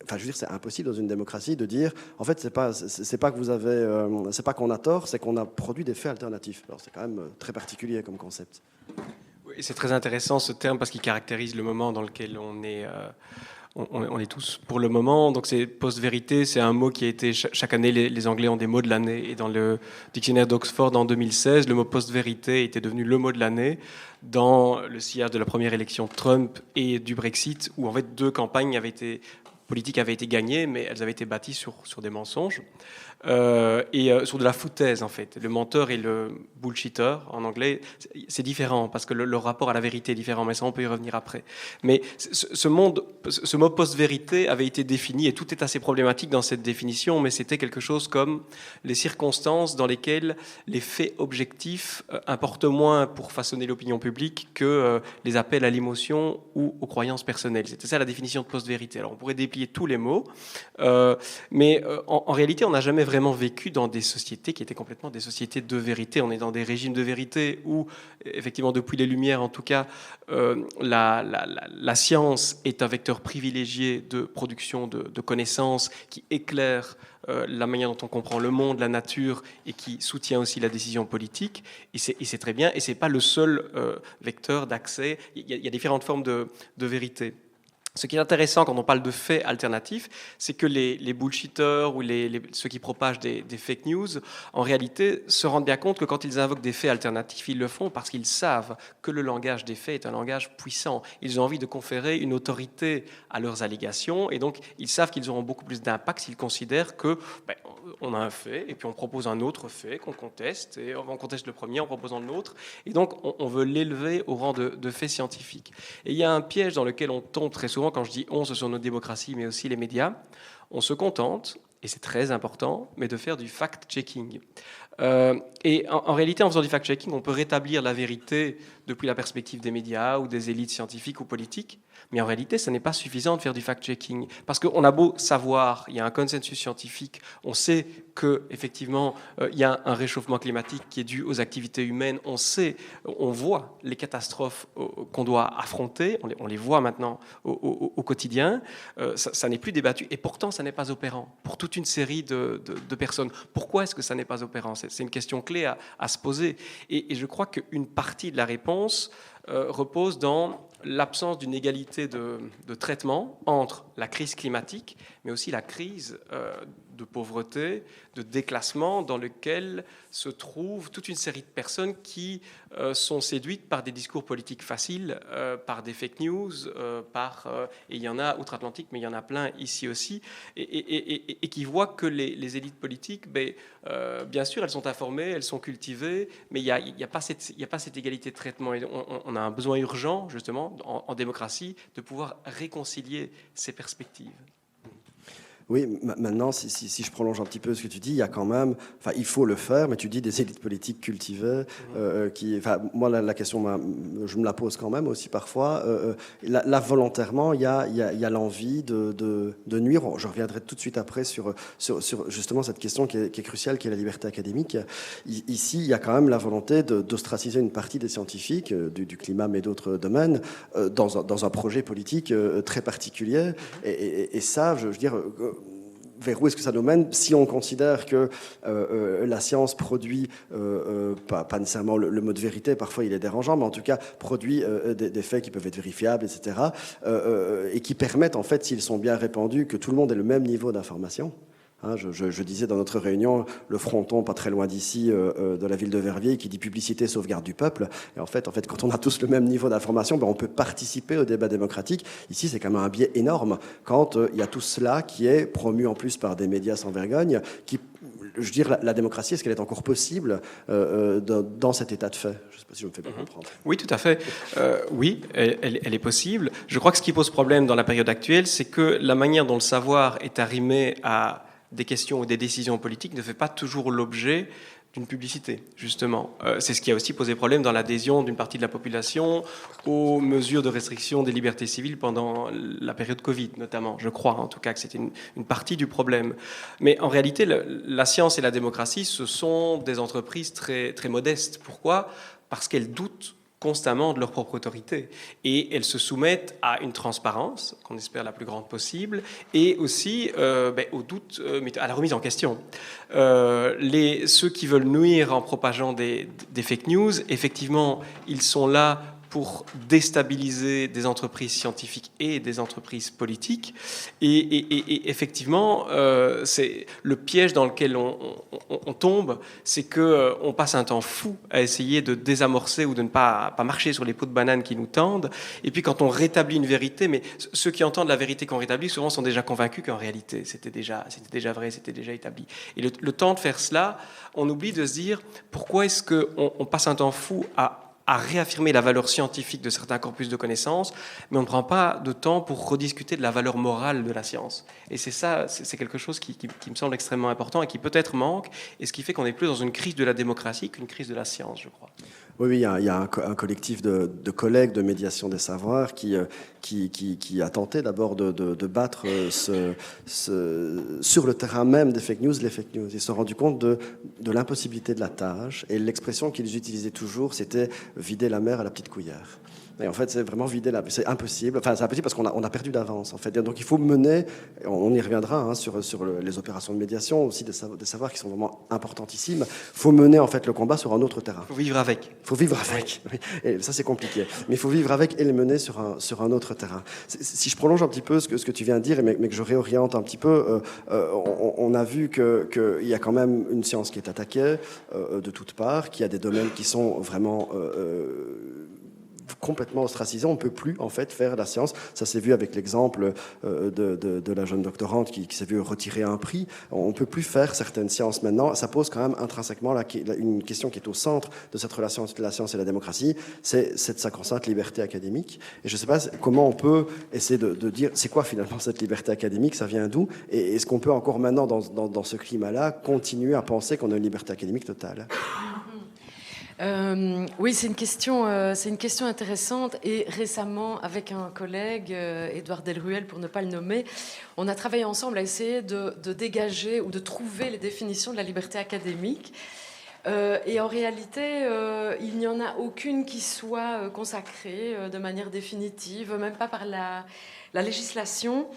enfin, je veux dire, c'est impossible dans une démocratie de dire, en fait, c'est pas que vous avez, c'est pas qu'on a tort, c'est qu'on a produit des faits alternatifs. Alors c'est quand même très particulier comme concept. Et c'est très intéressant ce terme parce qu'il caractérise le moment dans lequel on est tous pour le moment. Donc c'est post-vérité, c'est un mot qui a été chaque année, les Anglais ont des mots de l'année. Et dans le dictionnaire d'Oxford en 2016, le mot post-vérité était devenu le mot de l'année dans le sillage de la première élection de Trump et du Brexit, où en fait 2 campagnes avaient été politiques avaient été gagnées, mais elles avaient été bâties sur des mensonges. Sur de la foutaise, en fait. Le menteur et le bullshitter, en anglais, c'est différent, parce que le rapport à la vérité est différent, mais ça, on peut y revenir après. Mais ce mot post-vérité avait été défini, et tout est assez problématique dans cette définition, mais c'était quelque chose comme les circonstances dans lesquelles les faits objectifs importent moins pour façonner l'opinion publique que les appels à l'émotion ou aux croyances personnelles. C'était ça la définition de post-vérité. Alors, on pourrait déplier tous les mots, mais en réalité, on n'a jamais vraiment vécu dans des sociétés qui étaient complètement des sociétés de vérité. On est dans des régimes de vérité où, effectivement, depuis les Lumières, en tout cas, la science est un vecteur privilégié de production de connaissances qui éclaire la manière dont on comprend le monde, la nature, et qui soutient aussi la décision politique. Et c'est très bien, et ce n'est pas le seul vecteur d'accès. Il y a différentes formes de vérité. Ce qui est intéressant quand on parle de faits alternatifs, c'est que les bullshitters ou ceux qui propagent des fake news, en réalité, se rendent bien compte que quand ils invoquent des faits alternatifs, ils le font parce qu'ils savent que le langage des faits est un langage puissant. Ils ont envie de conférer une autorité à leurs allégations, et donc ils savent qu'ils auront beaucoup plus d'impact s'ils considèrent que on a un fait, et puis on propose un autre fait qu'on conteste, et on conteste le premier en proposant l'autre, et donc on veut l'élever au rang de fait scientifique. Et il y a un piège dans lequel on tombe très souvent. Quand je dis on, ce sont nos démocraties, mais aussi les médias. On se contente, et c'est très important, mais de faire du fact-checking. Et en réalité, en faisant du fact-checking, on peut rétablir la vérité depuis la perspective des médias ou des élites scientifiques ou politiques. Mais en réalité, ce n'est pas suffisant de faire du fact-checking. Parce qu'on a beau savoir, il y a un consensus scientifique, on sait qu'effectivement, il y a un réchauffement climatique qui est dû aux activités humaines, on voit les catastrophes qu'on doit affronter, on les voit maintenant au quotidien, ça n'est plus débattu, et pourtant, ça n'est pas opérant pour toute une série de personnes. Pourquoi est-ce que ça n'est pas opérant ? C'est une question clé à se poser. Et je crois qu'une partie de la réponse repose dans l'absence d'une égalité de traitement entre la crise climatique, mais aussi la crise de pauvreté, de déclassement, dans lequel se trouve toute une série de personnes qui sont séduites par des discours politiques faciles, par des fake news, et il y en a outre-Atlantique, mais il y en a plein ici aussi, et qui voient que les élites politiques, bien sûr, elles sont informées, elles sont cultivées, mais il n'y a pas cette égalité de traitement. Et on a un besoin urgent, justement, en démocratie, de pouvoir réconcilier ces perspectives. Oui, maintenant, si je prolonge un petit peu ce que tu dis, il y a quand même, il faut le faire, mais tu dis des élites politiques cultivées, moi la question, je me la pose quand même aussi parfois. Là, volontairement, il y a l'envie de nuire. Je reviendrai tout de suite après sur justement cette question qui est cruciale, qui est la liberté académique. Ici, il y a quand même la volonté d'ostraciser une partie des scientifiques du climat, mais d'autres domaines, dans un projet politique très particulier. Et ça, je veux dire, vers où est-ce que ça nous mène si on considère que la science produit, pas nécessairement le mot de vérité, parfois il est dérangeant, mais en tout cas produit des faits qui peuvent être vérifiables, etc., et qui permettent, en fait, s'ils sont bien répandus, que tout le monde ait le même niveau d'information. Je disais dans notre réunion, le fronton, pas très loin d'ici, de la ville de Verviers, qui dit publicité sauvegarde du peuple. Et en fait, quand on a tous le même niveau d'information, on peut participer au débat démocratique. Ici, c'est quand même un biais énorme quand il y a tout cela qui est promu en plus par des médias sans vergogne, qui, je veux dire, la démocratie, est-ce qu'elle est encore possible dans cet état de fait ? Je ne sais pas si je me fais bien comprendre. Oui, tout à fait. Oui, elle est possible. Je crois que ce qui pose problème dans la période actuelle, c'est que la manière dont le savoir est arrimé à des questions ou des décisions politiques ne fait pas toujours l'objet d'une publicité, justement. C'est ce qui a aussi posé problème dans l'adhésion d'une partie de la population aux mesures de restriction des libertés civiles pendant la période Covid, notamment. Je crois, en tout cas, que c'était une partie du problème. Mais en réalité, la science et la démocratie, ce sont des entreprises très, très modestes. Pourquoi ? Parce qu'elles doutent constamment de leur propre autorité. Et elles se soumettent à une transparence, qu'on espère la plus grande possible, et aussi au doute, à la remise en question. Ceux qui veulent nuire en propageant des fake news, effectivement, ils sont là pour déstabiliser des entreprises scientifiques et des entreprises politiques. Et effectivement, c'est le piège dans lequel on tombe, c'est qu'on passe un temps fou à essayer de désamorcer ou de ne pas marcher sur les pots de banane qui nous tendent. Et puis quand on rétablit une vérité, mais ceux qui entendent la vérité qu'on rétablit, souvent sont déjà convaincus qu'en réalité, c'était déjà vrai, c'était déjà établi. Et le temps de faire cela, on oublie de se dire pourquoi est-ce qu'on passe un temps fou à réaffirmer la valeur scientifique de certains corpus de connaissances, mais on ne prend pas de temps pour rediscuter de la valeur morale de la science. Et c'est ça, c'est quelque chose qui me semble extrêmement important et qui peut-être manque, et ce qui fait qu'on est plus dans une crise de la démocratie qu'une crise de la science, je crois. Oui, il y a un collectif de collègues de médiation des savoirs qui a tenté d'abord de battre sur le terrain même des fake news, les fake news. Ils se sont rendus compte de l'impossibilité de la tâche, et l'expression qu'ils utilisaient toujours, c'était vider la mer à la petite cuillère. Et en fait, c'est vraiment vider c'est impossible. Enfin, c'est impossible parce qu'on a perdu d'avance, en fait. Et donc, il faut mener, on y reviendra sur les opérations de médiation, aussi des savoirs qui sont vraiment importantissimes. Il faut mener, en fait, le combat sur un autre terrain. Il faut vivre avec. Il faut vivre avec. Oui. Et ça, c'est compliqué. Mais il faut vivre avec et le mener sur un autre terrain. Si je prolonge un petit peu ce que tu viens de dire, mais que je réoriente un petit peu, on a vu qu'il y a quand même une science qui est attaquée de toutes parts, qu'il y a des domaines qui sont vraiment complètement ostracisé. On ne peut plus en fait faire la science. Ça s'est vu avec l'exemple de la jeune doctorante qui s'est vue retirer un prix. On ne peut plus faire certaines sciences maintenant. Ça pose quand même intrinsèquement une question qui est au centre de cette relation entre la science et la démocratie, c'est cette sacro-sainte liberté académique. Et je ne sais pas comment on peut essayer de dire c'est quoi finalement cette liberté académique, ça vient d'où, et est-ce qu'on peut encore maintenant dans ce climat-là continuer à penser qu'on a une liberté académique totale? Oui, c'est une question intéressante. Et récemment, avec un collègue, Édouard Delruel, pour ne pas le nommer, on a travaillé ensemble à essayer de dégager ou de trouver les définitions de la liberté académique. Et en réalité, il n'y en a aucune qui soit consacrée de manière définitive, même pas par la législation.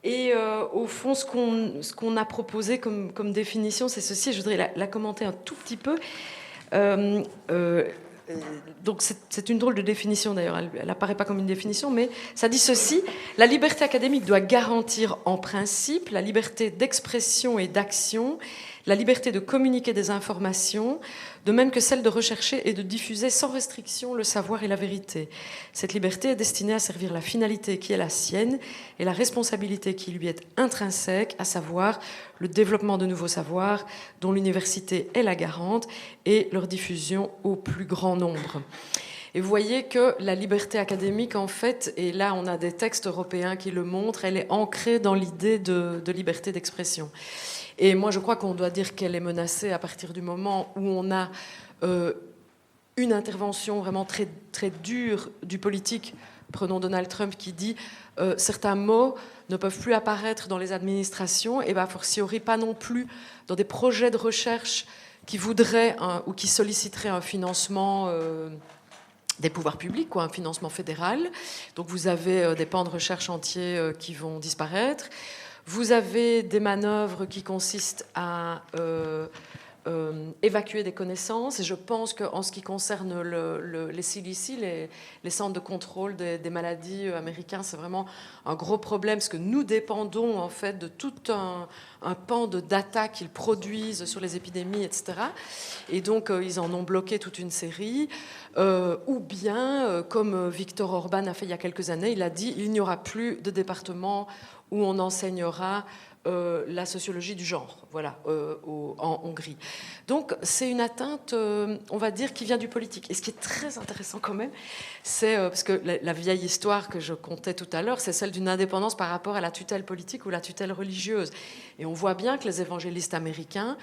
Et au fond, ce qu'on a proposé comme définition, c'est ceci. Je voudrais la commenter un tout petit peu. Donc c'est une drôle de définition d'ailleurs, elle n'apparaît pas comme une définition, mais ça dit ceci: la liberté académique doit garantir en principe la liberté d'expression et d'action, la liberté de communiquer des informations, de même que celle de rechercher et de diffuser sans restriction le savoir et la vérité. Cette liberté est destinée à servir la finalité qui est la sienne et la responsabilité qui lui est intrinsèque, à savoir le développement de nouveaux savoirs dont l'université est la garante et leur diffusion au plus grand nombre. Et vous voyez que la liberté académique, en fait, et là on a des textes européens qui le montrent, elle est ancrée dans l'idée de liberté d'expression. Et moi, je crois qu'on doit dire qu'elle est menacée à partir du moment où on a une intervention vraiment très, très dure du politique. Prenons Donald Trump qui dit certains mots ne peuvent plus apparaître dans les administrations, et a fortiori pas non plus dans des projets de recherche qui voudraient ou qui solliciteraient un financement des pouvoirs publics, un financement fédéral. Donc vous avez des pans de recherche entiers qui vont disparaître. Vous avez des manœuvres qui consistent à évacuer des connaissances. Et je pense qu'en ce qui concerne les CDC, les centres de contrôle des maladies américains, c'est vraiment un gros problème, parce que nous dépendons en fait de tout un pan de data qu'ils produisent sur les épidémies, etc. Et donc, ils en ont bloqué toute une série. Ou bien, comme Viktor Orban a fait il y a quelques années, il a dit il n'y aura plus de département où on enseignera la sociologie du genre, voilà, en Hongrie. Donc c'est une atteinte, on va dire, qui vient du politique. Et ce qui est très intéressant quand même, c'est, parce que la vieille histoire que je contais tout à l'heure, c'est celle d'une indépendance par rapport à la tutelle politique ou la tutelle religieuse. Et on voit bien que les évangélistes américains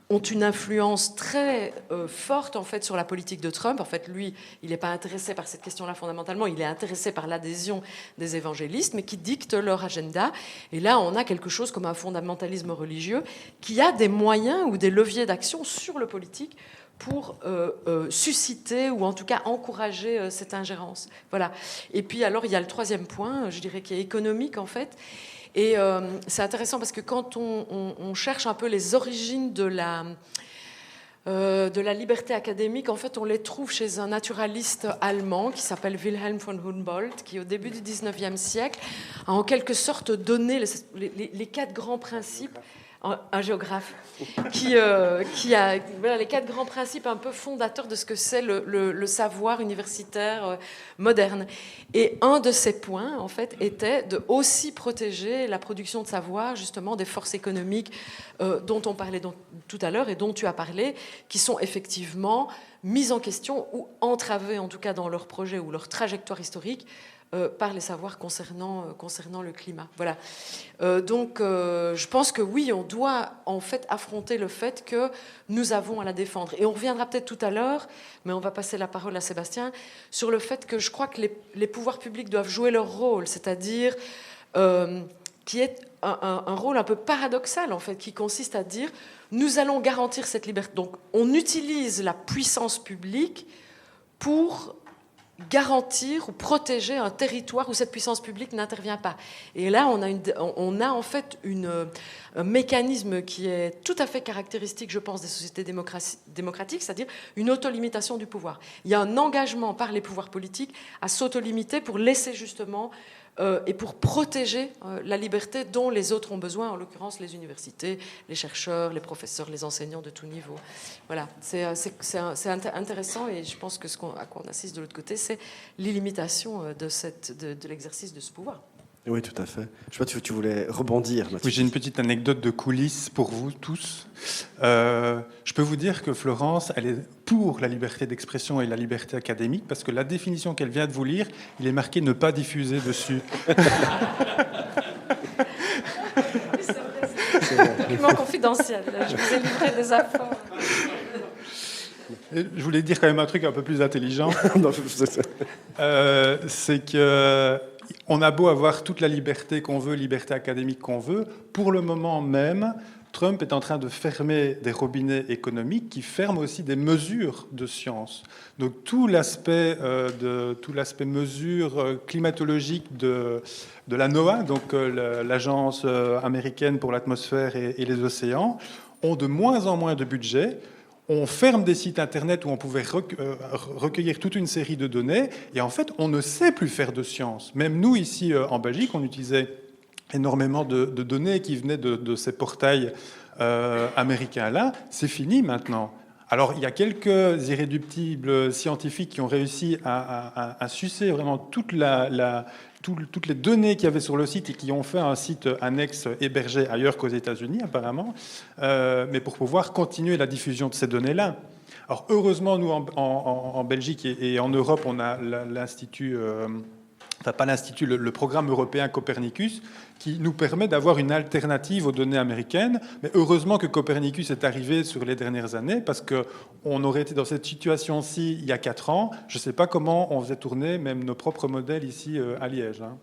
ont une influence très forte en fait sur la politique de Trump. En fait, lui, il n'est pas intéressé par cette question-là fondamentalement, il est intéressé par l'adhésion des évangélistes, mais qui dictent leur agenda. Et là, on a quelque chose comme un fondamentalisme religieux qui a des moyens ou des leviers d'action sur le politique pour susciter ou en tout cas encourager cette ingérence. Voilà. Et puis alors, il y a le troisième point, je dirais, qui est économique en fait. Et c'est intéressant parce que quand on cherche un peu les origines de de la liberté académique, en fait, on les trouve chez un naturaliste allemand qui s'appelle Wilhelm von Humboldt, qui, au début du XIXe siècle, a en quelque sorte donné les 4 grands principes, un géographe, qui a les 4 grands principes un peu fondateurs de ce que c'est le savoir universitaire moderne. Et un de ces points, en fait, était de aussi protéger la production de savoir, justement, des forces économiques dont on parlait tout à l'heure et dont tu as parlé, qui sont effectivement mises en question ou entravées, en tout cas dans leur projet ou leur trajectoire historique, par les savoirs concernant le climat. Voilà. Donc, je pense que oui, on doit en fait affronter le fait que nous avons à la défendre. Et on reviendra peut-être tout à l'heure, mais on va passer la parole à Sébastien, sur le fait que je crois que les pouvoirs publics doivent jouer leur rôle, c'est-à-dire qui est un rôle un peu paradoxal, en fait, qui consiste à dire nous allons garantir cette liberté. Donc, on utilise la puissance publique pour garantir ou protéger un territoire où cette puissance publique n'intervient pas. Et là, on a en fait un mécanisme qui est tout à fait caractéristique, je pense, des sociétés démocratiques, c'est-à-dire une autolimitation du pouvoir. Il y a un engagement par les pouvoirs politiques à s'autolimiter pour laisser justement et pour protéger la liberté dont les autres ont besoin, en l'occurrence les universités, les chercheurs, les professeurs, les enseignants de tout niveau. Voilà, c'est intéressant et je pense que à quoi on assiste de l'autre côté, c'est l'illimitation de l'exercice de ce pouvoir. Oui, tout à fait. Je sais pas, tu voulais rebondir. Oui, j'ai une petite anecdote de coulisses pour vous tous. Je peux vous dire que Florence, elle est pour la liberté d'expression et la liberté académique, parce que la définition qu'elle vient de vous lire, il est marqué « ne pas diffuser » dessus. C'est un document confidentiel. Je vous ai livré des affaires. Je voulais dire quand même un truc un peu plus intelligent. C'est que on a beau avoir toute la liberté qu'on veut, liberté académique qu'on veut, pour le moment même, Trump est en train de fermer des robinets économiques qui ferment aussi des mesures de science. Donc tout l'aspect mesure climatologique de la NOAA, donc l'agence américaine pour l'atmosphère et les océans, ont de moins en moins de budget. On ferme des sites Internet où on pouvait recueillir toute une série de données, et en fait, on ne sait plus faire de science. Même nous, ici, en Belgique, on utilisait énormément de données qui venaient de ces portails américains-là. C'est fini maintenant. Alors, il y a quelques irréductibles scientifiques qui ont réussi à sucer vraiment toutes les données qu'il y avait sur le site et qui ont fait un site annexe hébergé ailleurs qu'aux États-Unis, apparemment, mais pour pouvoir continuer la diffusion de ces données-là. Alors, heureusement, nous, en Belgique et en Europe, on a l'Institut... Enfin, pas l'Institut, le programme européen Copernicus, qui nous permet d'avoir une alternative aux données américaines. Mais heureusement que Copernicus est arrivé sur les dernières années, parce qu'on aurait été dans cette situation-ci il y a 4 ans. Je ne sais pas comment on faisait tourner même nos propres modèles ici à Liège. Hein.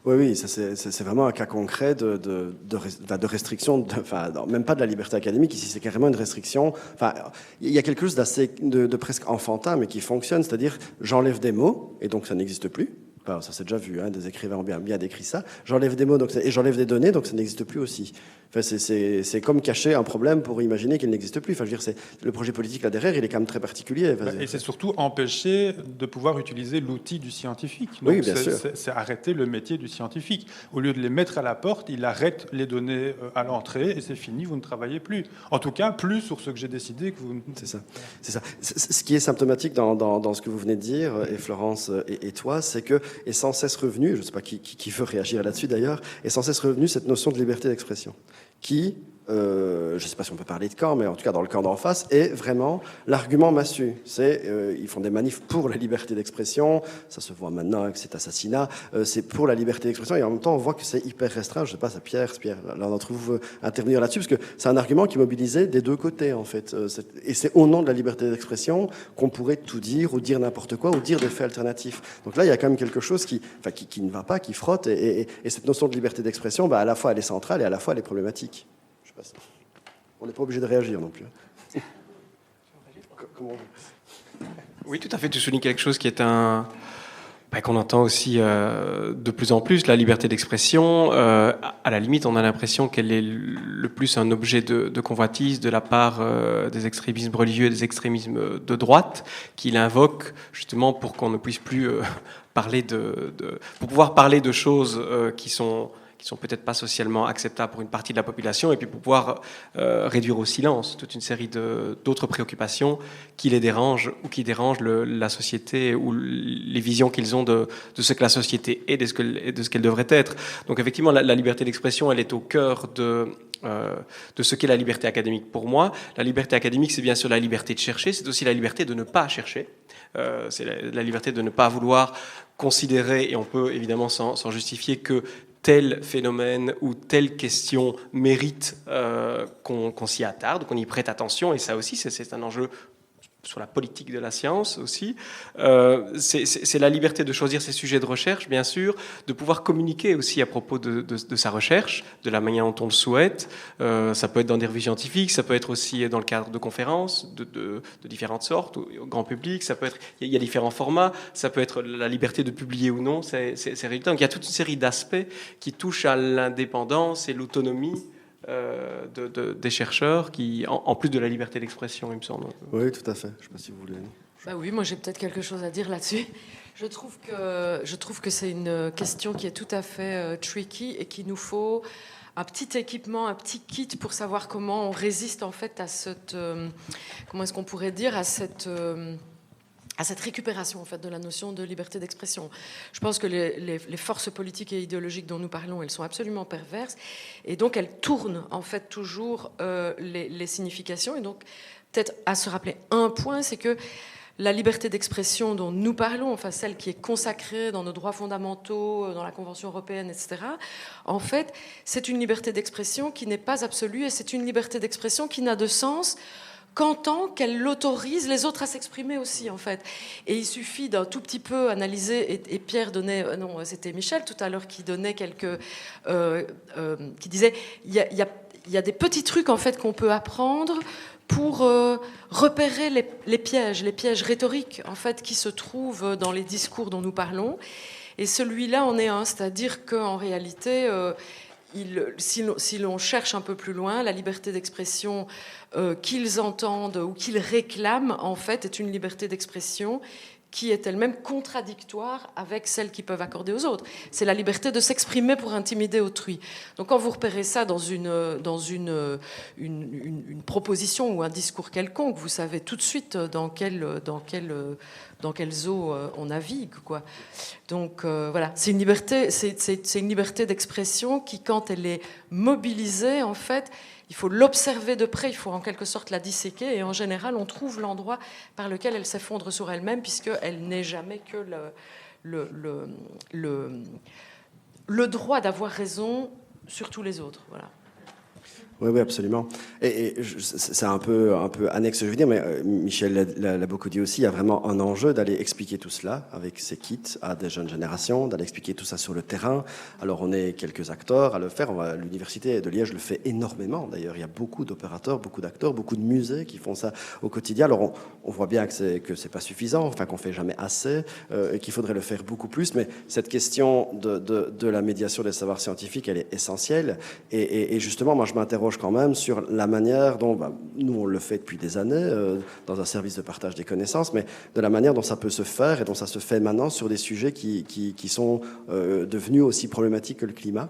Oui, ça c'est vraiment un cas concret de restriction, même pas de la liberté académique, ici c'est carrément une restriction. Enfin, il y a quelque chose d'assez de presque enfantin, mais qui fonctionne, c'est-à-dire j'enlève des mots, et donc ça n'existe plus. Enfin, ça c'est déjà vu, hein, des écrivains ont bien décrit ça. J'enlève des mots et j'enlève des données, donc ça n'existe plus aussi. Enfin, c'est comme cacher un problème pour imaginer qu'il n'existe plus. Enfin, je veux dire, le projet politique là derrière, il est quand même très particulier. Et c'est surtout empêcher de pouvoir utiliser l'outil du scientifique. Donc, oui, bien sûr. C'est arrêter le métier du scientifique. Au lieu de les mettre à la porte, il arrête les données à l'entrée et c'est fini, vous ne travaillez plus. En tout cas, plus sur ce que j'ai décidé que vous... C'est ça. Ce qui est symptomatique dans ce que vous venez de dire, et Florence et toi, c'est que est sans cesse revenu, je ne sais pas qui veut réagir là-dessus d'ailleurs, est sans cesse revenu cette notion de liberté d'expression, qui, je ne sais pas si on peut parler de camp, mais en tout cas dans le camp d'en face, est vraiment l'argument massu. Ils font des manifs pour la liberté d'expression, ça se voit maintenant avec cet assassinat, c'est pour la liberté d'expression, et en même temps on voit que c'est hyper restreint. Je ne sais pas, ça Pierre, l'un d'entre vous veut intervenir là-dessus, parce que c'est un argument qui mobilisait des deux côtés, en fait. Et c'est au nom de la liberté d'expression qu'on pourrait tout dire, ou dire n'importe quoi, ou dire des faits alternatifs. Donc là, il y a quand même quelque chose qui ne va pas, qui frotte, et cette notion de liberté d'expression, à la fois elle est centrale, et à la fois elle est problématique. On n'est pas obligé de réagir non plus. Oui, tout à fait. Tu soulignes quelque chose qui est qu'on entend aussi de plus en plus. La liberté d'expression, à la limite, on a l'impression qu'elle est le plus un objet de convoitise de la part des extrémismes religieux et des extrémismes de droite, qui l'invoquent justement pour qu'on ne puisse plus parler pour pouvoir parler de choses qui sont peut-être pas socialement acceptables pour une partie de la population, et puis pour pouvoir réduire au silence toute une série d'autres préoccupations qui les dérangent ou qui dérangent la société ou les visions qu'ils ont de ce que la société est, de ce qu'elle devrait être. Donc effectivement, la liberté d'expression, elle est au cœur de ce qu'est la liberté académique pour moi. La liberté académique, c'est bien sûr la liberté de chercher, c'est aussi la liberté de ne pas chercher. C'est la liberté de ne pas vouloir considérer, et on peut évidemment s'en justifier, que tel phénomène ou telle question mérite qu'on s'y attarde, qu'on y prête attention, et ça aussi, c'est un enjeu sur la politique de la science aussi. C'est la liberté de choisir ses sujets de recherche, bien sûr, de pouvoir communiquer aussi à propos de sa recherche, de la manière dont on le souhaite. Ça peut être dans des revues scientifiques, ça peut être aussi dans le cadre de conférences de différentes sortes, au grand public, ça peut être, il y a différents formats, ça peut être la liberté de publier ou non, c'est résultat. Donc il y a toute une série d'aspects qui touchent à l'indépendance et l'autonomie des chercheurs, qui, en plus de la liberté d'expression, il me semble. Oui, tout à fait. Je ne sais pas si vous voulez. Bah oui, moi j'ai peut-être quelque chose à dire là-dessus. Je trouve que c'est une question qui est tout à fait tricky, et qu'il nous faut un petit équipement, un petit kit pour savoir comment on résiste en fait à cette, comment est-ce qu'on pourrait dire, à cette récupération en fait de la notion de liberté d'expression. Je pense que les forces politiques et idéologiques dont nous parlons, elles sont absolument perverses, et donc elles tournent en fait toujours les significations. Et donc peut-être à se rappeler un point, c'est que la liberté d'expression dont nous parlons, enfin celle qui est consacrée dans nos droits fondamentaux, dans la Convention européenne, etc., en fait, c'est une liberté d'expression qui n'est pas absolue, et c'est une liberté d'expression qui n'a de sens qu'en tant qu'elle autorise les autres à s'exprimer aussi, en fait. Et il suffit d'un tout petit peu analyser, et Pierre donnait, non, c'était Michel tout à l'heure qui donnait qui disait, il y a des petits trucs, en fait, qu'on peut apprendre pour repérer les pièges rhétoriques, en fait, qui se trouvent dans les discours dont nous parlons. Et celui-là en est un, c'est-à-dire qu'en réalité, si l'on cherche un peu plus loin, la liberté d'expression qu'ils entendent ou qu'ils réclament, en fait, est une liberté d'expression qui est elle-même contradictoire avec celle qu'ils peuvent accorder aux autres. C'est la liberté de s'exprimer pour intimider autrui. Donc quand vous repérez ça dans une proposition ou un discours quelconque, vous savez tout de suite dans quelles eaux on navigue, quoi. Donc voilà, c'est une liberté d'expression qui, quand elle est mobilisée, en fait, il faut l'observer de près, il faut en quelque sorte la disséquer, et en général, on trouve l'endroit par lequel elle s'effondre sur elle-même, puisqu'elle n'est jamais que le droit d'avoir raison sur tous les autres. Voilà. Oui, absolument. Et c'est un peu annexe, je veux dire, mais Michel l'a beaucoup dit aussi, il y a vraiment un enjeu d'aller expliquer tout cela avec ces kits à des jeunes générations, d'aller expliquer tout ça sur le terrain. Alors, on est quelques acteurs à le faire. L'Université de Liège le fait énormément, d'ailleurs. Il y a beaucoup d'opérateurs, beaucoup d'acteurs, beaucoup de musées qui font ça au quotidien. Alors, on voit bien que c'est pas suffisant, enfin, qu'on fait jamais assez, et qu'il faudrait le faire beaucoup plus. Mais cette question de la médiation des savoirs scientifiques, elle est essentielle. Et justement, moi, je m'interroge quand même sur la manière dont, nous on le fait depuis des années dans un service de partage des connaissances, mais de la manière dont ça peut se faire et dont ça se fait maintenant sur des sujets qui sont devenus aussi problématiques que le climat.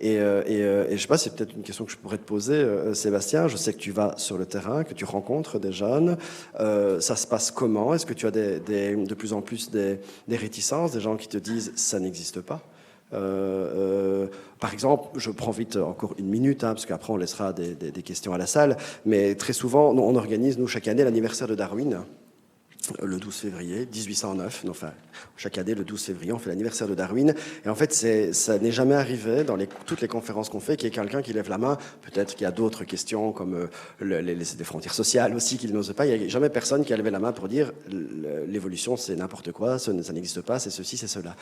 Et je ne sais pas, c'est peut-être une question que je pourrais te poser, Sébastien. Je sais que tu vas sur le terrain, que tu rencontres des jeunes. Ça se passe comment? Est-ce que tu as de plus en plus des réticences, des gens qui te disent ça n'existe pas? Par exemple, je prends vite encore une minute, parce qu'après on laissera des questions à la salle, mais très souvent, on organise, nous, chaque année, l'anniversaire de Darwin, le 12 février 1809. Enfin, chaque année, le 12 février, on fait l'anniversaire de Darwin. Et en fait, ça n'est jamais arrivé dans toutes les conférences qu'on fait qu'il y ait quelqu'un qui lève la main. Peut-être qu'il y a d'autres questions comme les frontières sociales aussi qu'il n'ose pas. Il n'y a jamais personne qui a levé la main pour dire l'évolution, c'est n'importe quoi, ça n'existe pas, c'est ceci, c'est cela.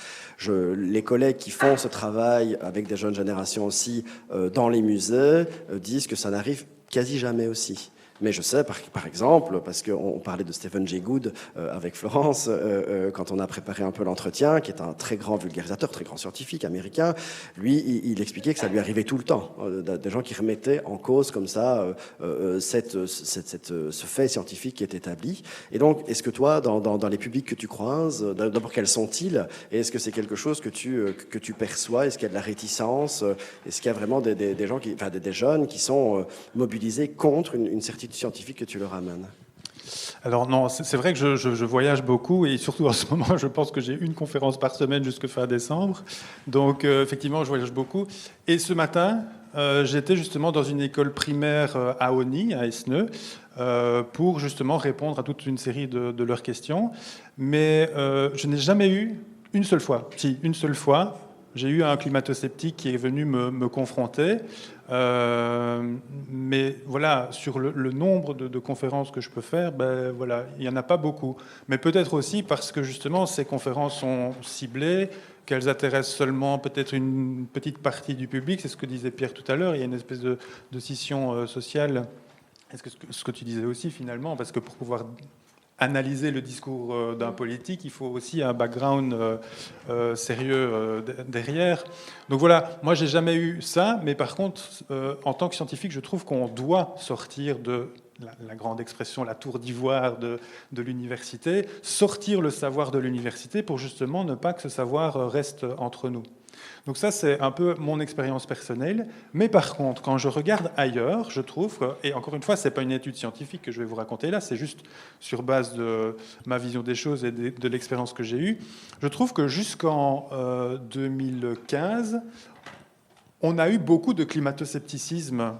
Les collègues qui font ce travail avec des jeunes générations aussi dans les musées disent que ça n'arrive quasi jamais aussi. Mais je sais, par exemple, parce qu'on parlait de Stephen Jay Gould avec Florence, quand on a préparé un peu l'entretien, qui est un très grand vulgarisateur, très grand scientifique américain, lui, il expliquait que ça lui arrivait tout le temps. Des gens qui remettaient en cause comme ça ce fait scientifique qui est établi. Et donc, est-ce que toi, dans les publics que tu croises, d'abord, quels sont-ils? Et est-ce que c'est quelque chose que tu perçois? Est-ce qu'il y a de la réticence? Est-ce qu'il y a vraiment des gens des jeunes qui sont mobilisés contre une certitude scientifique que tu leur amènes? Alors non, c'est vrai que je voyage beaucoup et surtout en ce moment, je pense que j'ai une conférence par semaine jusqu'à fin décembre. Donc effectivement, je voyage beaucoup. Et ce matin, j'étais justement dans une école primaire à Osny, à Esneux, pour justement répondre à toute une série de leurs questions. Mais je n'ai jamais eu une seule fois, j'ai eu un climato-sceptique qui est venu me confronter. Mais voilà, sur le nombre de conférences que je peux faire, voilà, il n'y en a pas beaucoup. Mais peut-être aussi parce que justement ces conférences sont ciblées, qu'elles intéressent seulement peut-être une petite partie du public. C'est ce que disait Pierre tout à l'heure. Il y a une espèce de scission sociale. Est-ce que ce que tu disais aussi finalement, parce que pour pouvoir analyser le discours d'un politique, il faut aussi un background sérieux derrière. Donc voilà, moi j'ai jamais eu ça, mais par contre, en tant que scientifique, je trouve qu'on doit sortir de la grande expression, la tour d'ivoire de l'université, sortir le savoir de l'université pour justement ne pas que ce savoir reste entre nous. Donc ça, c'est un peu mon expérience personnelle. Mais par contre, quand je regarde ailleurs, je trouve que, et encore une fois, ce n'est pas une étude scientifique que je vais vous raconter là, c'est juste sur base de ma vision des choses et de l'expérience que j'ai eue, je trouve que jusqu'en 2015, on a eu beaucoup de climato-scepticisme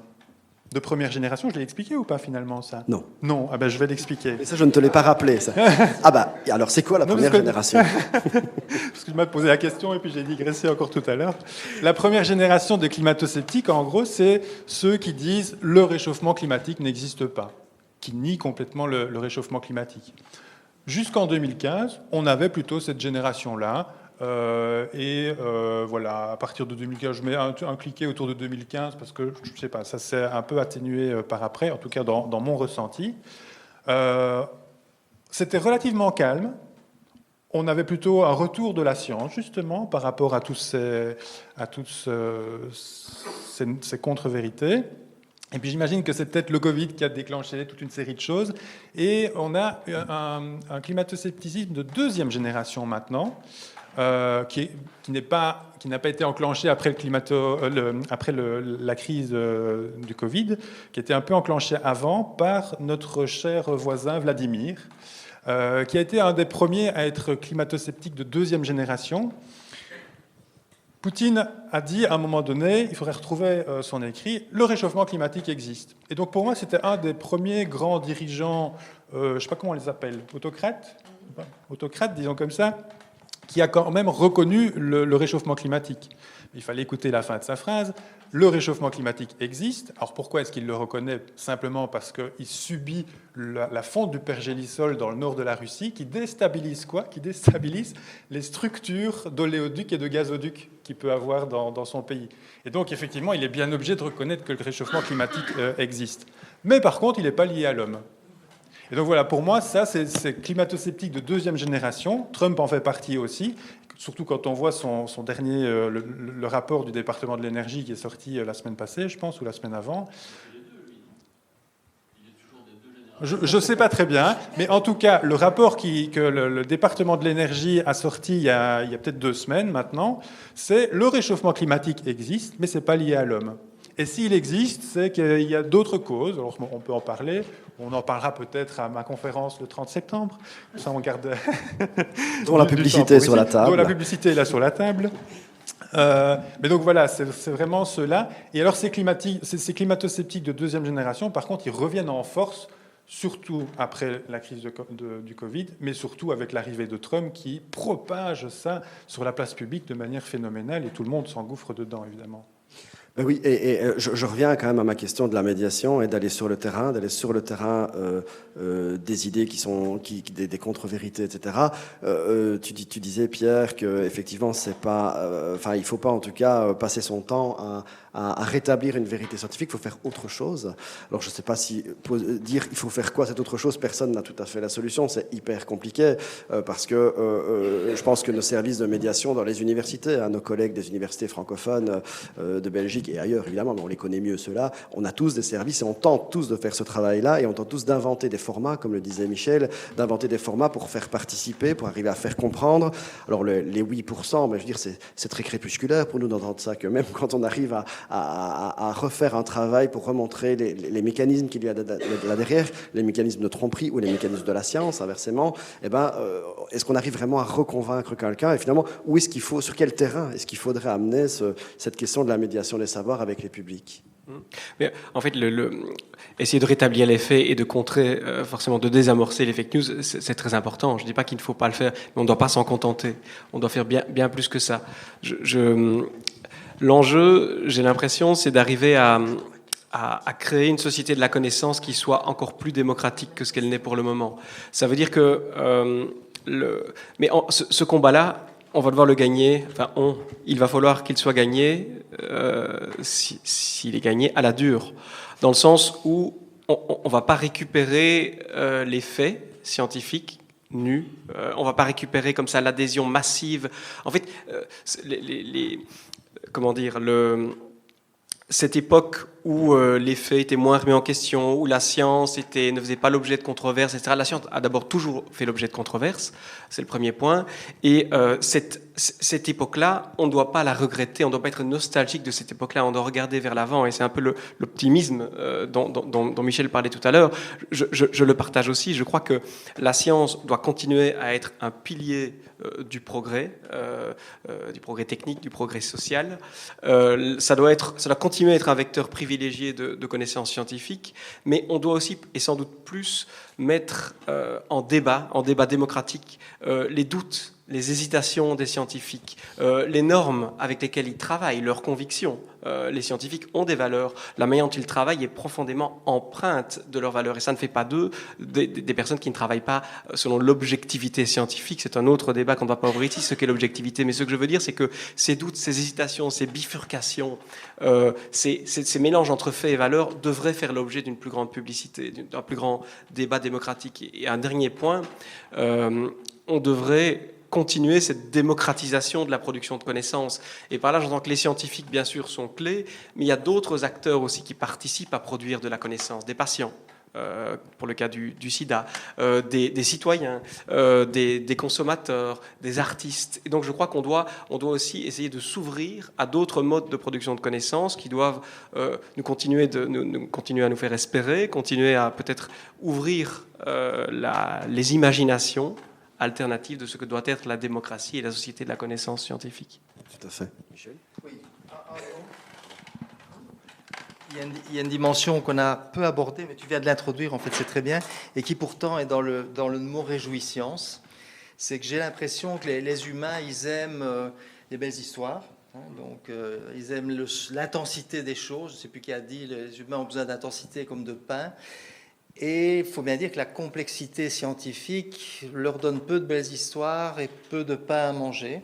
de première génération. Je l'ai expliqué ou pas finalement ça? Non. Non, ah ben, je vais l'expliquer. Mais ça, je ne te l'ai pas rappelé. Ça. Ah bah, alors c'est quoi la première génération? Parce que tu m'as posé la question et puis j'ai digressé encore tout à l'heure. La première génération de climato-sceptiques, en gros, c'est ceux qui disent le réchauffement climatique n'existe pas, qui nient complètement le réchauffement climatique. Jusqu'en 2015, on avait plutôt cette génération-là. Voilà, à partir de 2015, je mets un cliquet autour de 2015 parce que, je ne sais pas, ça s'est un peu atténué par après, en tout cas dans mon ressenti. C'était relativement calme. On avait plutôt un retour de la science, justement, par rapport à toutes ces contre-vérités. Et puis j'imagine que c'est peut-être le Covid qui a déclenché toute une série de choses. Et on a un climato-scepticisme de deuxième génération maintenant, qui n'a pas été enclenché après la crise du Covid, qui était un peu enclenché avant par notre cher voisin Vladimir, qui a été un des premiers à être climato-sceptique de deuxième génération. Poutine a dit à un moment donné, il faudrait retrouver son écrit, le réchauffement climatique existe. Et donc pour moi, c'était un des premiers grands dirigeants, je ne sais pas comment on les appelle, autocrates, disons comme ça, qui a quand même reconnu le réchauffement climatique. Il fallait écouter la fin de sa phrase. Le réchauffement climatique existe. Alors pourquoi est-ce qu'il le reconnaît? Simplement parce qu'il subit la fonte du pergélisol dans le nord de la Russie, qui déstabilise quoi? Qui déstabilise les structures d'oléoducs et de gazoducs qu'il peut avoir dans son pays. Et donc effectivement, il est bien obligé de reconnaître que le réchauffement climatique existe. Mais par contre, il n'est pas lié à l'homme. Et donc voilà, pour moi, ça, c'est climato-sceptique de deuxième génération. Trump en fait partie aussi, surtout quand on voit son dernier, le rapport du département de l'énergie qui est sorti la semaine passée, je pense, ou la semaine avant. Je ne sais pas très bien, mais en tout cas, le rapport que le département de l'énergie a sorti il y a peut-être 2 semaines maintenant, c'est le réchauffement climatique existe, mais ce n'est pas lié à l'homme. Et s'il existe, c'est qu'il y a d'autres causes. Alors, on peut en parler. On en parlera peut-être à ma conférence le 30 septembre. Ça, on garde. Dont la publicité est sur la table. Dont la publicité est là sur la table. Mais donc voilà, c'est vraiment ceux-là. Et alors, ces climato-sceptiques de deuxième génération, par contre, ils reviennent en force, surtout après la crise du Covid, mais surtout avec l'arrivée de Trump qui propage ça sur la place publique de manière phénoménale et tout le monde s'engouffre dedans, évidemment. Oui, et je reviens quand même à ma question de la médiation et d'aller sur le terrain, des idées des contre-vérités, etc. Tu disais, Pierre, que effectivement, c'est pas, il faut pas en tout cas passer son temps à rétablir une vérité scientifique. Il faut faire autre chose. Alors, je ne sais pas si dire il faut faire quoi cette autre chose, personne n'a tout à fait la solution. C'est hyper compliqué parce que je pense que nos services de médiation dans les universités, nos collègues des universités francophones de Belgique et ailleurs, évidemment, mais on les connaît mieux ceux-là, on a tous des services et on tente tous de faire ce travail-là et on tente tous d'inventer des formats, comme le disait Michel, d'inventer des formats pour faire participer, pour arriver à faire comprendre. Alors les 8%, mais je veux dire, c'est très crépusculaire pour nous d'entendre ça, que même quand on arrive à refaire un travail pour remontrer les mécanismes qu'il y a là derrière, les mécanismes de tromperie ou les mécanismes de la science, inversement, est-ce qu'on arrive vraiment à reconvaincre quelqu'un? Et finalement, où est-ce qu'il faut, sur quel terrain est-ce qu'il faudrait amener cette question de la médiation des savoirs avec les publics? Mais en fait, essayer de rétablir les faits et de contrer, forcément de désamorcer les fake news, c'est très important. Je ne dis pas qu'il ne faut pas le faire, mais on ne doit pas s'en contenter. On doit faire bien plus que ça. L'enjeu, j'ai l'impression, c'est d'arriver à créer une société de la connaissance qui soit encore plus démocratique que ce qu'elle n'est pour le moment. Ça veut dire que ce combat-là, on va devoir le gagner, il va falloir qu'il soit gagné, s'il est gagné à la dure, dans le sens où on ne va pas récupérer les faits scientifiques nus, on ne va pas récupérer comme ça l'adhésion massive. En fait, cette époque où les faits étaient moins remis en question, où la science ne faisait pas l'objet de controverses, etc. La science a d'abord toujours fait l'objet de controverses, c'est le premier point. Et cette époque-là, on ne doit pas la regretter, on ne doit pas être nostalgique de cette époque-là, on doit regarder vers l'avant. Et c'est un peu l'optimisme dont Michel parlait tout à l'heure. Je le partage aussi. Je crois que la science doit continuer à être un pilier du progrès technique, du progrès social. Ça doit continuer à être un vecteur privilégié de connaissances scientifiques, mais on doit aussi, et sans doute plus, mettre en débat démocratique, les doutes, les hésitations des scientifiques, les normes avec lesquelles ils travaillent, leurs convictions. Les scientifiques ont des valeurs. La manière dont ils travaillent est profondément empreinte de leurs valeurs. Et ça ne fait pas d'eux des personnes qui ne travaillent pas selon l'objectivité scientifique. C'est un autre débat qu'on ne va pas ouvrir ici, ce qu'est l'objectivité. Mais ce que je veux dire, c'est que ces doutes, ces hésitations, ces bifurcations, ces mélanges entre faits et valeurs devraient faire l'objet d'une plus grande publicité, d'un plus grand débat démocratique. Et un dernier point, on devrait continuer cette démocratisation de la production de connaissances. Et par là, j'entends que les scientifiques, bien sûr, sont clés, mais il y a d'autres acteurs aussi qui participent à produire de la connaissance, des patients, pour le cas du sida, des citoyens, des consommateurs, des artistes. Et donc je crois qu'on doit aussi essayer de s'ouvrir à d'autres modes de production de connaissances qui doivent nous continuer à nous faire espérer, continuer à peut-être ouvrir les imaginations alternative de ce que doit être la démocratie et la société de la connaissance scientifique. Tout à fait. Michel ? Oui. Il y a une dimension qu'on a peu abordée, mais tu viens de l'introduire, en fait, c'est très bien, et qui pourtant est dans le mot réjouissance. C'est que j'ai l'impression que les humains, ils aiment les belles histoires. Donc, ils aiment l'intensité des choses. Je ne sais plus qui a dit, les humains ont besoin d'intensité comme de pain. Et il faut bien dire que la complexité scientifique leur donne peu de belles histoires et peu de pain à manger.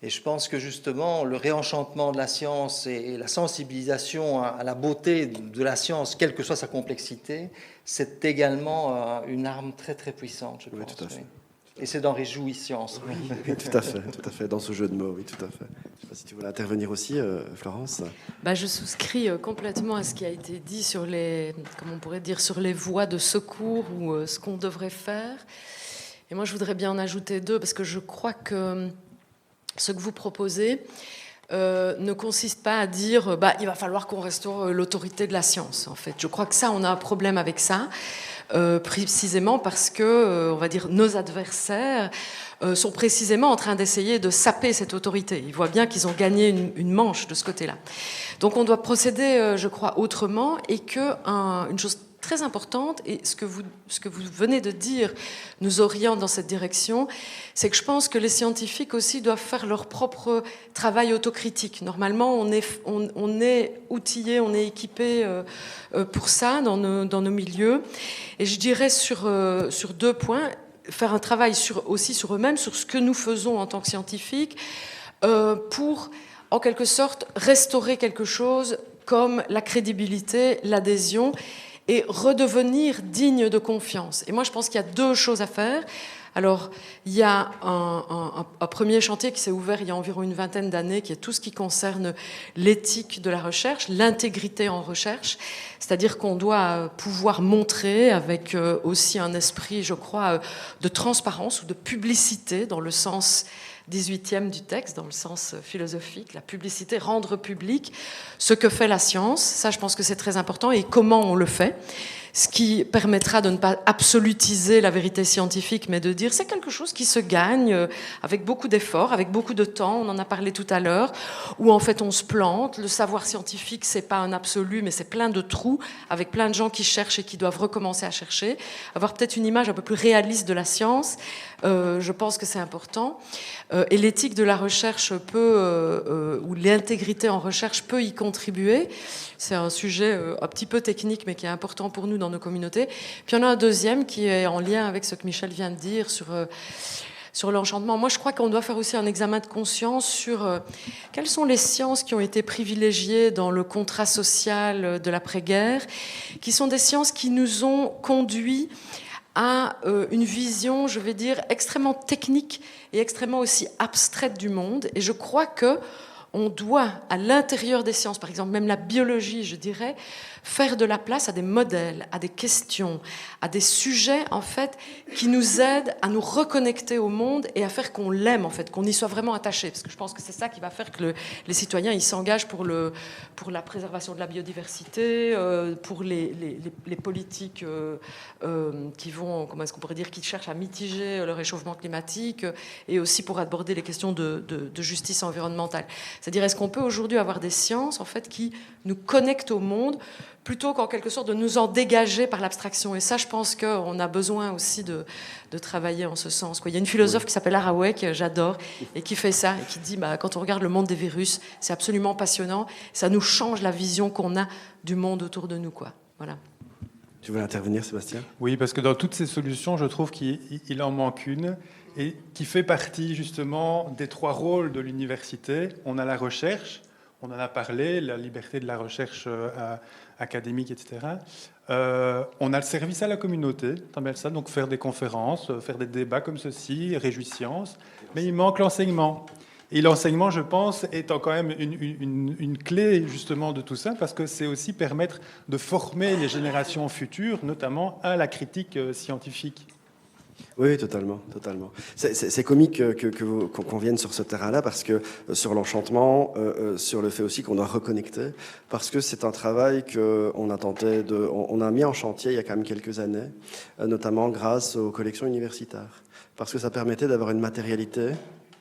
Et je pense que justement, le réenchantement de la science et la sensibilisation à la beauté de la science, quelle que soit sa complexité, c'est également une arme très très puissante, je pense. Oui, tout à fait. Et c'est dans réjouissance. Oui, tout à fait, dans ce jeu de mots, oui, tout à fait. Je ne sais pas si tu voulais intervenir aussi, Florence. Je souscris complètement à ce qui a été dit sur sur les voies de secours ou ce qu'on devrait faire. Et moi, je voudrais bien en ajouter deux, parce que je crois que ce que vous proposez ne consiste pas à dire il va falloir qu'on restaure l'autorité de la science. En fait, je crois que ça, on a un problème avec ça. Précisément parce que, on va dire, nos adversaires sont précisément en train d'essayer de saper cette autorité. Ils voient bien qu'ils ont gagné une manche de ce côté-là. Donc on doit procéder, je crois, autrement, et une chose très importante, et ce que vous venez de dire nous oriente dans cette direction, c'est que je pense que les scientifiques aussi doivent faire leur propre travail autocritique. Normalement, on est outillé, on est équipé pour ça dans nos milieux. Et je dirais sur 2 points, faire un travail aussi sur eux-mêmes, sur ce que nous faisons en tant que scientifiques, pour, en quelque sorte, restaurer quelque chose comme la crédibilité, l'adhésion, et redevenir digne de confiance. Et moi, je pense qu'il y a 2 choses à faire. Alors, il y a un premier chantier qui s'est ouvert il y a environ une vingtaine d'années, qui est tout ce qui concerne l'éthique de la recherche, l'intégrité en recherche, c'est-à-dire qu'on doit pouvoir montrer avec aussi un esprit, je crois, de transparence ou de publicité dans le sens 18e du texte, dans le sens philosophique, la publicité, rendre public ce que fait la science. Ça, je pense que c'est très important, et comment on le fait. Ce qui permettra de ne pas absolutiser la vérité scientifique, mais de dire c'est quelque chose qui se gagne avec beaucoup d'efforts, avec beaucoup de temps, on en a parlé tout à l'heure, où en fait on se plante. Le savoir scientifique, c'est pas un absolu, mais c'est plein de trous, avec plein de gens qui cherchent et qui doivent recommencer à chercher. Avoir peut-être une image un peu plus réaliste de la science, je pense que c'est important. Et l'éthique de la recherche ou l'intégrité en recherche peut y contribuer. C'est un sujet un petit peu technique, mais qui est important pour nous dans nos communautés. Puis il y en a un deuxième qui est en lien avec ce que Michel vient de dire sur l'enchantement. Moi, je crois qu'on doit faire aussi un examen de conscience sur quelles sont les sciences qui ont été privilégiées dans le contrat social de l'après-guerre, qui sont des sciences qui nous ont conduits à une vision, je vais dire, extrêmement technique et extrêmement aussi abstraite du monde. Et je crois que on doit, à l'intérieur des sciences, par exemple même la biologie, je dirais, faire de la place à des modèles, à des questions, à des sujets en fait qui nous aident à nous reconnecter au monde et à faire qu'on l'aime en fait, qu'on y soit vraiment attaché, parce que je pense que c'est ça qui va faire que les citoyens ils s'engagent pour la préservation de la biodiversité, pour les politiques qui vont, comment est-ce qu'on pourrait dire, qui cherchent à mitiger le réchauffement climatique, et aussi pour aborder les questions de justice environnementale. C'est-à-dire, est-ce qu'on peut aujourd'hui avoir des sciences en fait qui nous connectent au monde plutôt qu'en quelque sorte de nous en dégager par l'abstraction. Et ça, je pense qu'on a besoin aussi de travailler en ce sens. Il y a une philosophe qui s'appelle Haraway, que j'adore, et qui fait ça, et qui dit, quand on regarde le monde des virus, c'est absolument passionnant, ça nous change la vision qu'on a du monde autour de nous. Voilà. Tu voulais intervenir, Sébastien ? Oui, parce que dans toutes ces solutions, je trouve qu'il en manque une, et qui fait partie justement des 3 rôles de l'université. On a la recherche, on en a parlé, la liberté de la recherche académique, etc. On a le service à la communauté, ça, donc faire des conférences, faire des débats comme ceci, réjouissance, mais il manque l'enseignement. Et l'enseignement, je pense, est quand même une clé justement de tout ça, parce que c'est aussi permettre de former les générations futures, notamment à la critique scientifique. Oui, totalement. C'est comique qu'on vienne sur ce terrain-là, parce que sur l'enchantement, sur le fait aussi qu'on doit reconnecter, parce que c'est un travail qu'on a on a mis en chantier il y a quand même quelques années, notamment grâce aux collections universitaires, parce que ça permettait d'avoir une matérialité.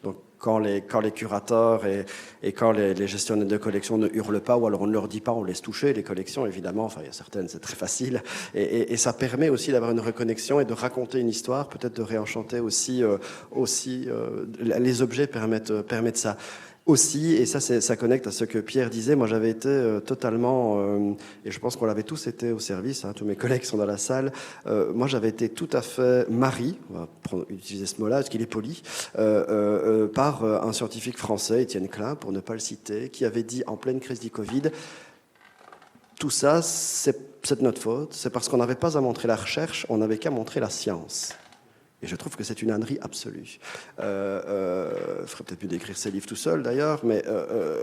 Donc, quand les curateurs et quand les gestionnaires de collections ne hurlent pas, ou alors on ne leur dit pas, on laisse toucher les collections, évidemment, enfin il y a certaines, c'est très facile, et ça permet aussi d'avoir une reconnexion et de raconter une histoire, peut-être de réenchanter aussi les objets permettent ça. Aussi, et ça connecte à ce que Pierre disait, moi j'avais été totalement, et je pense qu'on l'avait tous été au service, tous mes collègues sont dans la salle, moi j'avais été tout à fait marié, on va utiliser ce mot-là parce qu'il est poli, par un scientifique français, Étienne Klein, pour ne pas le citer, qui avait dit en pleine crise du Covid, tout ça c'est de notre faute, c'est parce qu'on n'avait pas à montrer la recherche, on n'avait qu'à montrer la science. Et je trouve que c'est une ânerie absolue. Il ferait peut-être mieux d'écrire ses livres tout seul d'ailleurs, mais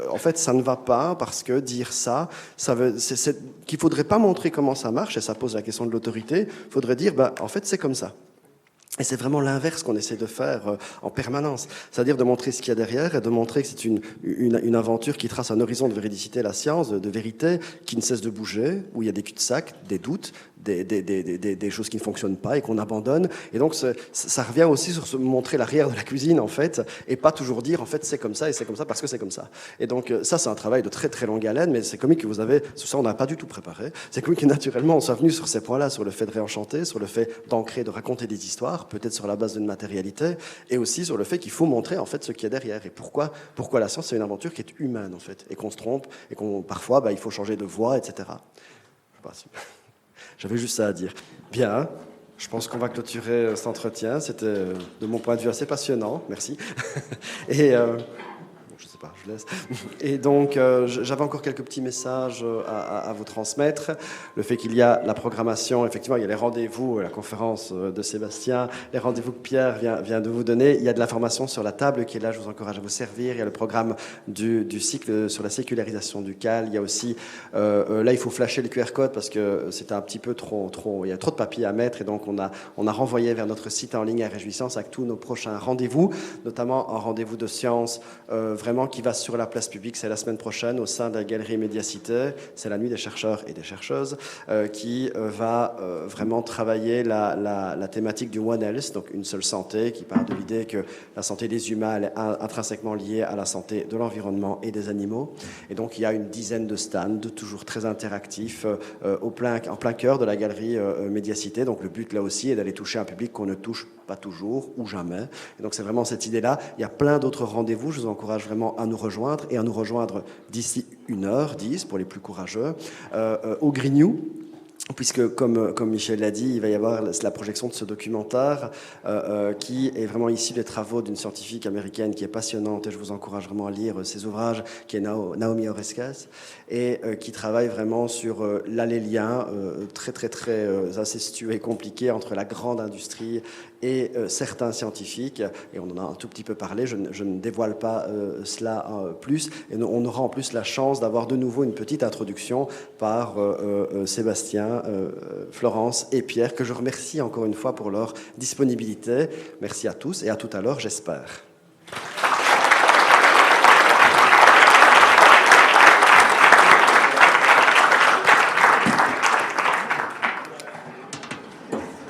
en fait ça ne va pas, parce que dire ça c'est qu'il ne faudrait pas montrer comment ça marche, et ça pose la question de l'autorité, il faudrait dire en fait c'est comme ça. Et c'est vraiment l'inverse qu'on essaie de faire en permanence, c'est-à-dire de montrer ce qu'il y a derrière et de montrer que c'est une aventure qui trace un horizon de véridicité, la science, de vérité, qui ne cesse de bouger, où il y a des cul-de-sac, des doutes, des choses qui ne fonctionnent pas et qu'on abandonne. Et donc ça revient aussi sur montrer l'arrière de la cuisine, en fait, et pas toujours dire, en fait, c'est comme ça et c'est comme ça parce que c'est comme ça. Et donc ça, c'est un travail de très très longue haleine, mais c'est comique que vous avez, sur ça on n'a pas du tout préparé, c'est comique que naturellement on soit venu sur ces points-là, sur le fait de réenchanter, sur le fait d'ancrer, de raconter des histoires, peut-être sur la base d'une matérialité, et aussi sur le fait qu'il faut montrer en fait ce qu'il y a derrière, et pourquoi la science, c'est une aventure qui est humaine, en fait, et qu'on se trompe, et qu'on parfois, il faut changer de voie, etc. Je sais pas si... J'avais juste ça à dire. Bien, je pense qu'on va clôturer cet entretien. C'était, de mon point de vue, assez passionnant. Merci. Et je sais pas, je laisse. Et donc, j'avais encore quelques petits messages à vous transmettre. Le fait qu'il y a la programmation, effectivement, il y a les rendez-vous, la conférence de Sébastien, les rendez-vous que Pierre vient de vous donner. Il y a de l'information sur la table qui est là, je vous encourage à vous servir. Il y a le programme du cycle sur la sécularisation du CAL. Il y a aussi, là, il faut flasher le QR code parce que c'était un petit peu trop, il y a trop de papier à mettre. Et donc, on a renvoyé vers notre site en ligne à Réjouissance avec tous nos prochains rendez-vous, notamment un rendez-vous de science vraiment qui va sur la place publique. C'est la semaine prochaine au sein de la galerie Médiacité. C'est la nuit des chercheurs et des chercheuses qui va vraiment travailler la thématique du One Health, donc une seule santé, qui part de l'idée que la santé des humains elle est intrinsèquement liée à la santé de l'environnement et des animaux. Et donc il y a une dizaine de stands, toujours très interactifs, en plein cœur de la galerie Médiacité. Donc le but là aussi est d'aller toucher un public qu'on ne touche pas toujours ou jamais. Et donc c'est vraiment cette idée-là. Il y a plein d'autres rendez-vous. Je vous encourage vraiment à nous rejoindre et à nous rejoindre d'ici 1h10 pour les plus courageux au Grignou. Puisque, comme Michel l'a dit, il va y avoir la projection de ce documentaire qui est vraiment issu des travaux d'une scientifique américaine qui est passionnante, et je vous encourage vraiment à lire ses ouvrages, qui est Naomi Oreskes, et qui travaille vraiment sur les liens très, très, très incestueux et compliqués entre la grande industrie et certains scientifiques, et on en a un tout petit peu parlé, je ne dévoile pas cela plus, et on aura en plus la chance d'avoir de nouveau une petite introduction par Sébastien, Florence et Pierre, que je remercie encore une fois pour leur disponibilité. Merci à tous et à tout à l'heure, j'espère.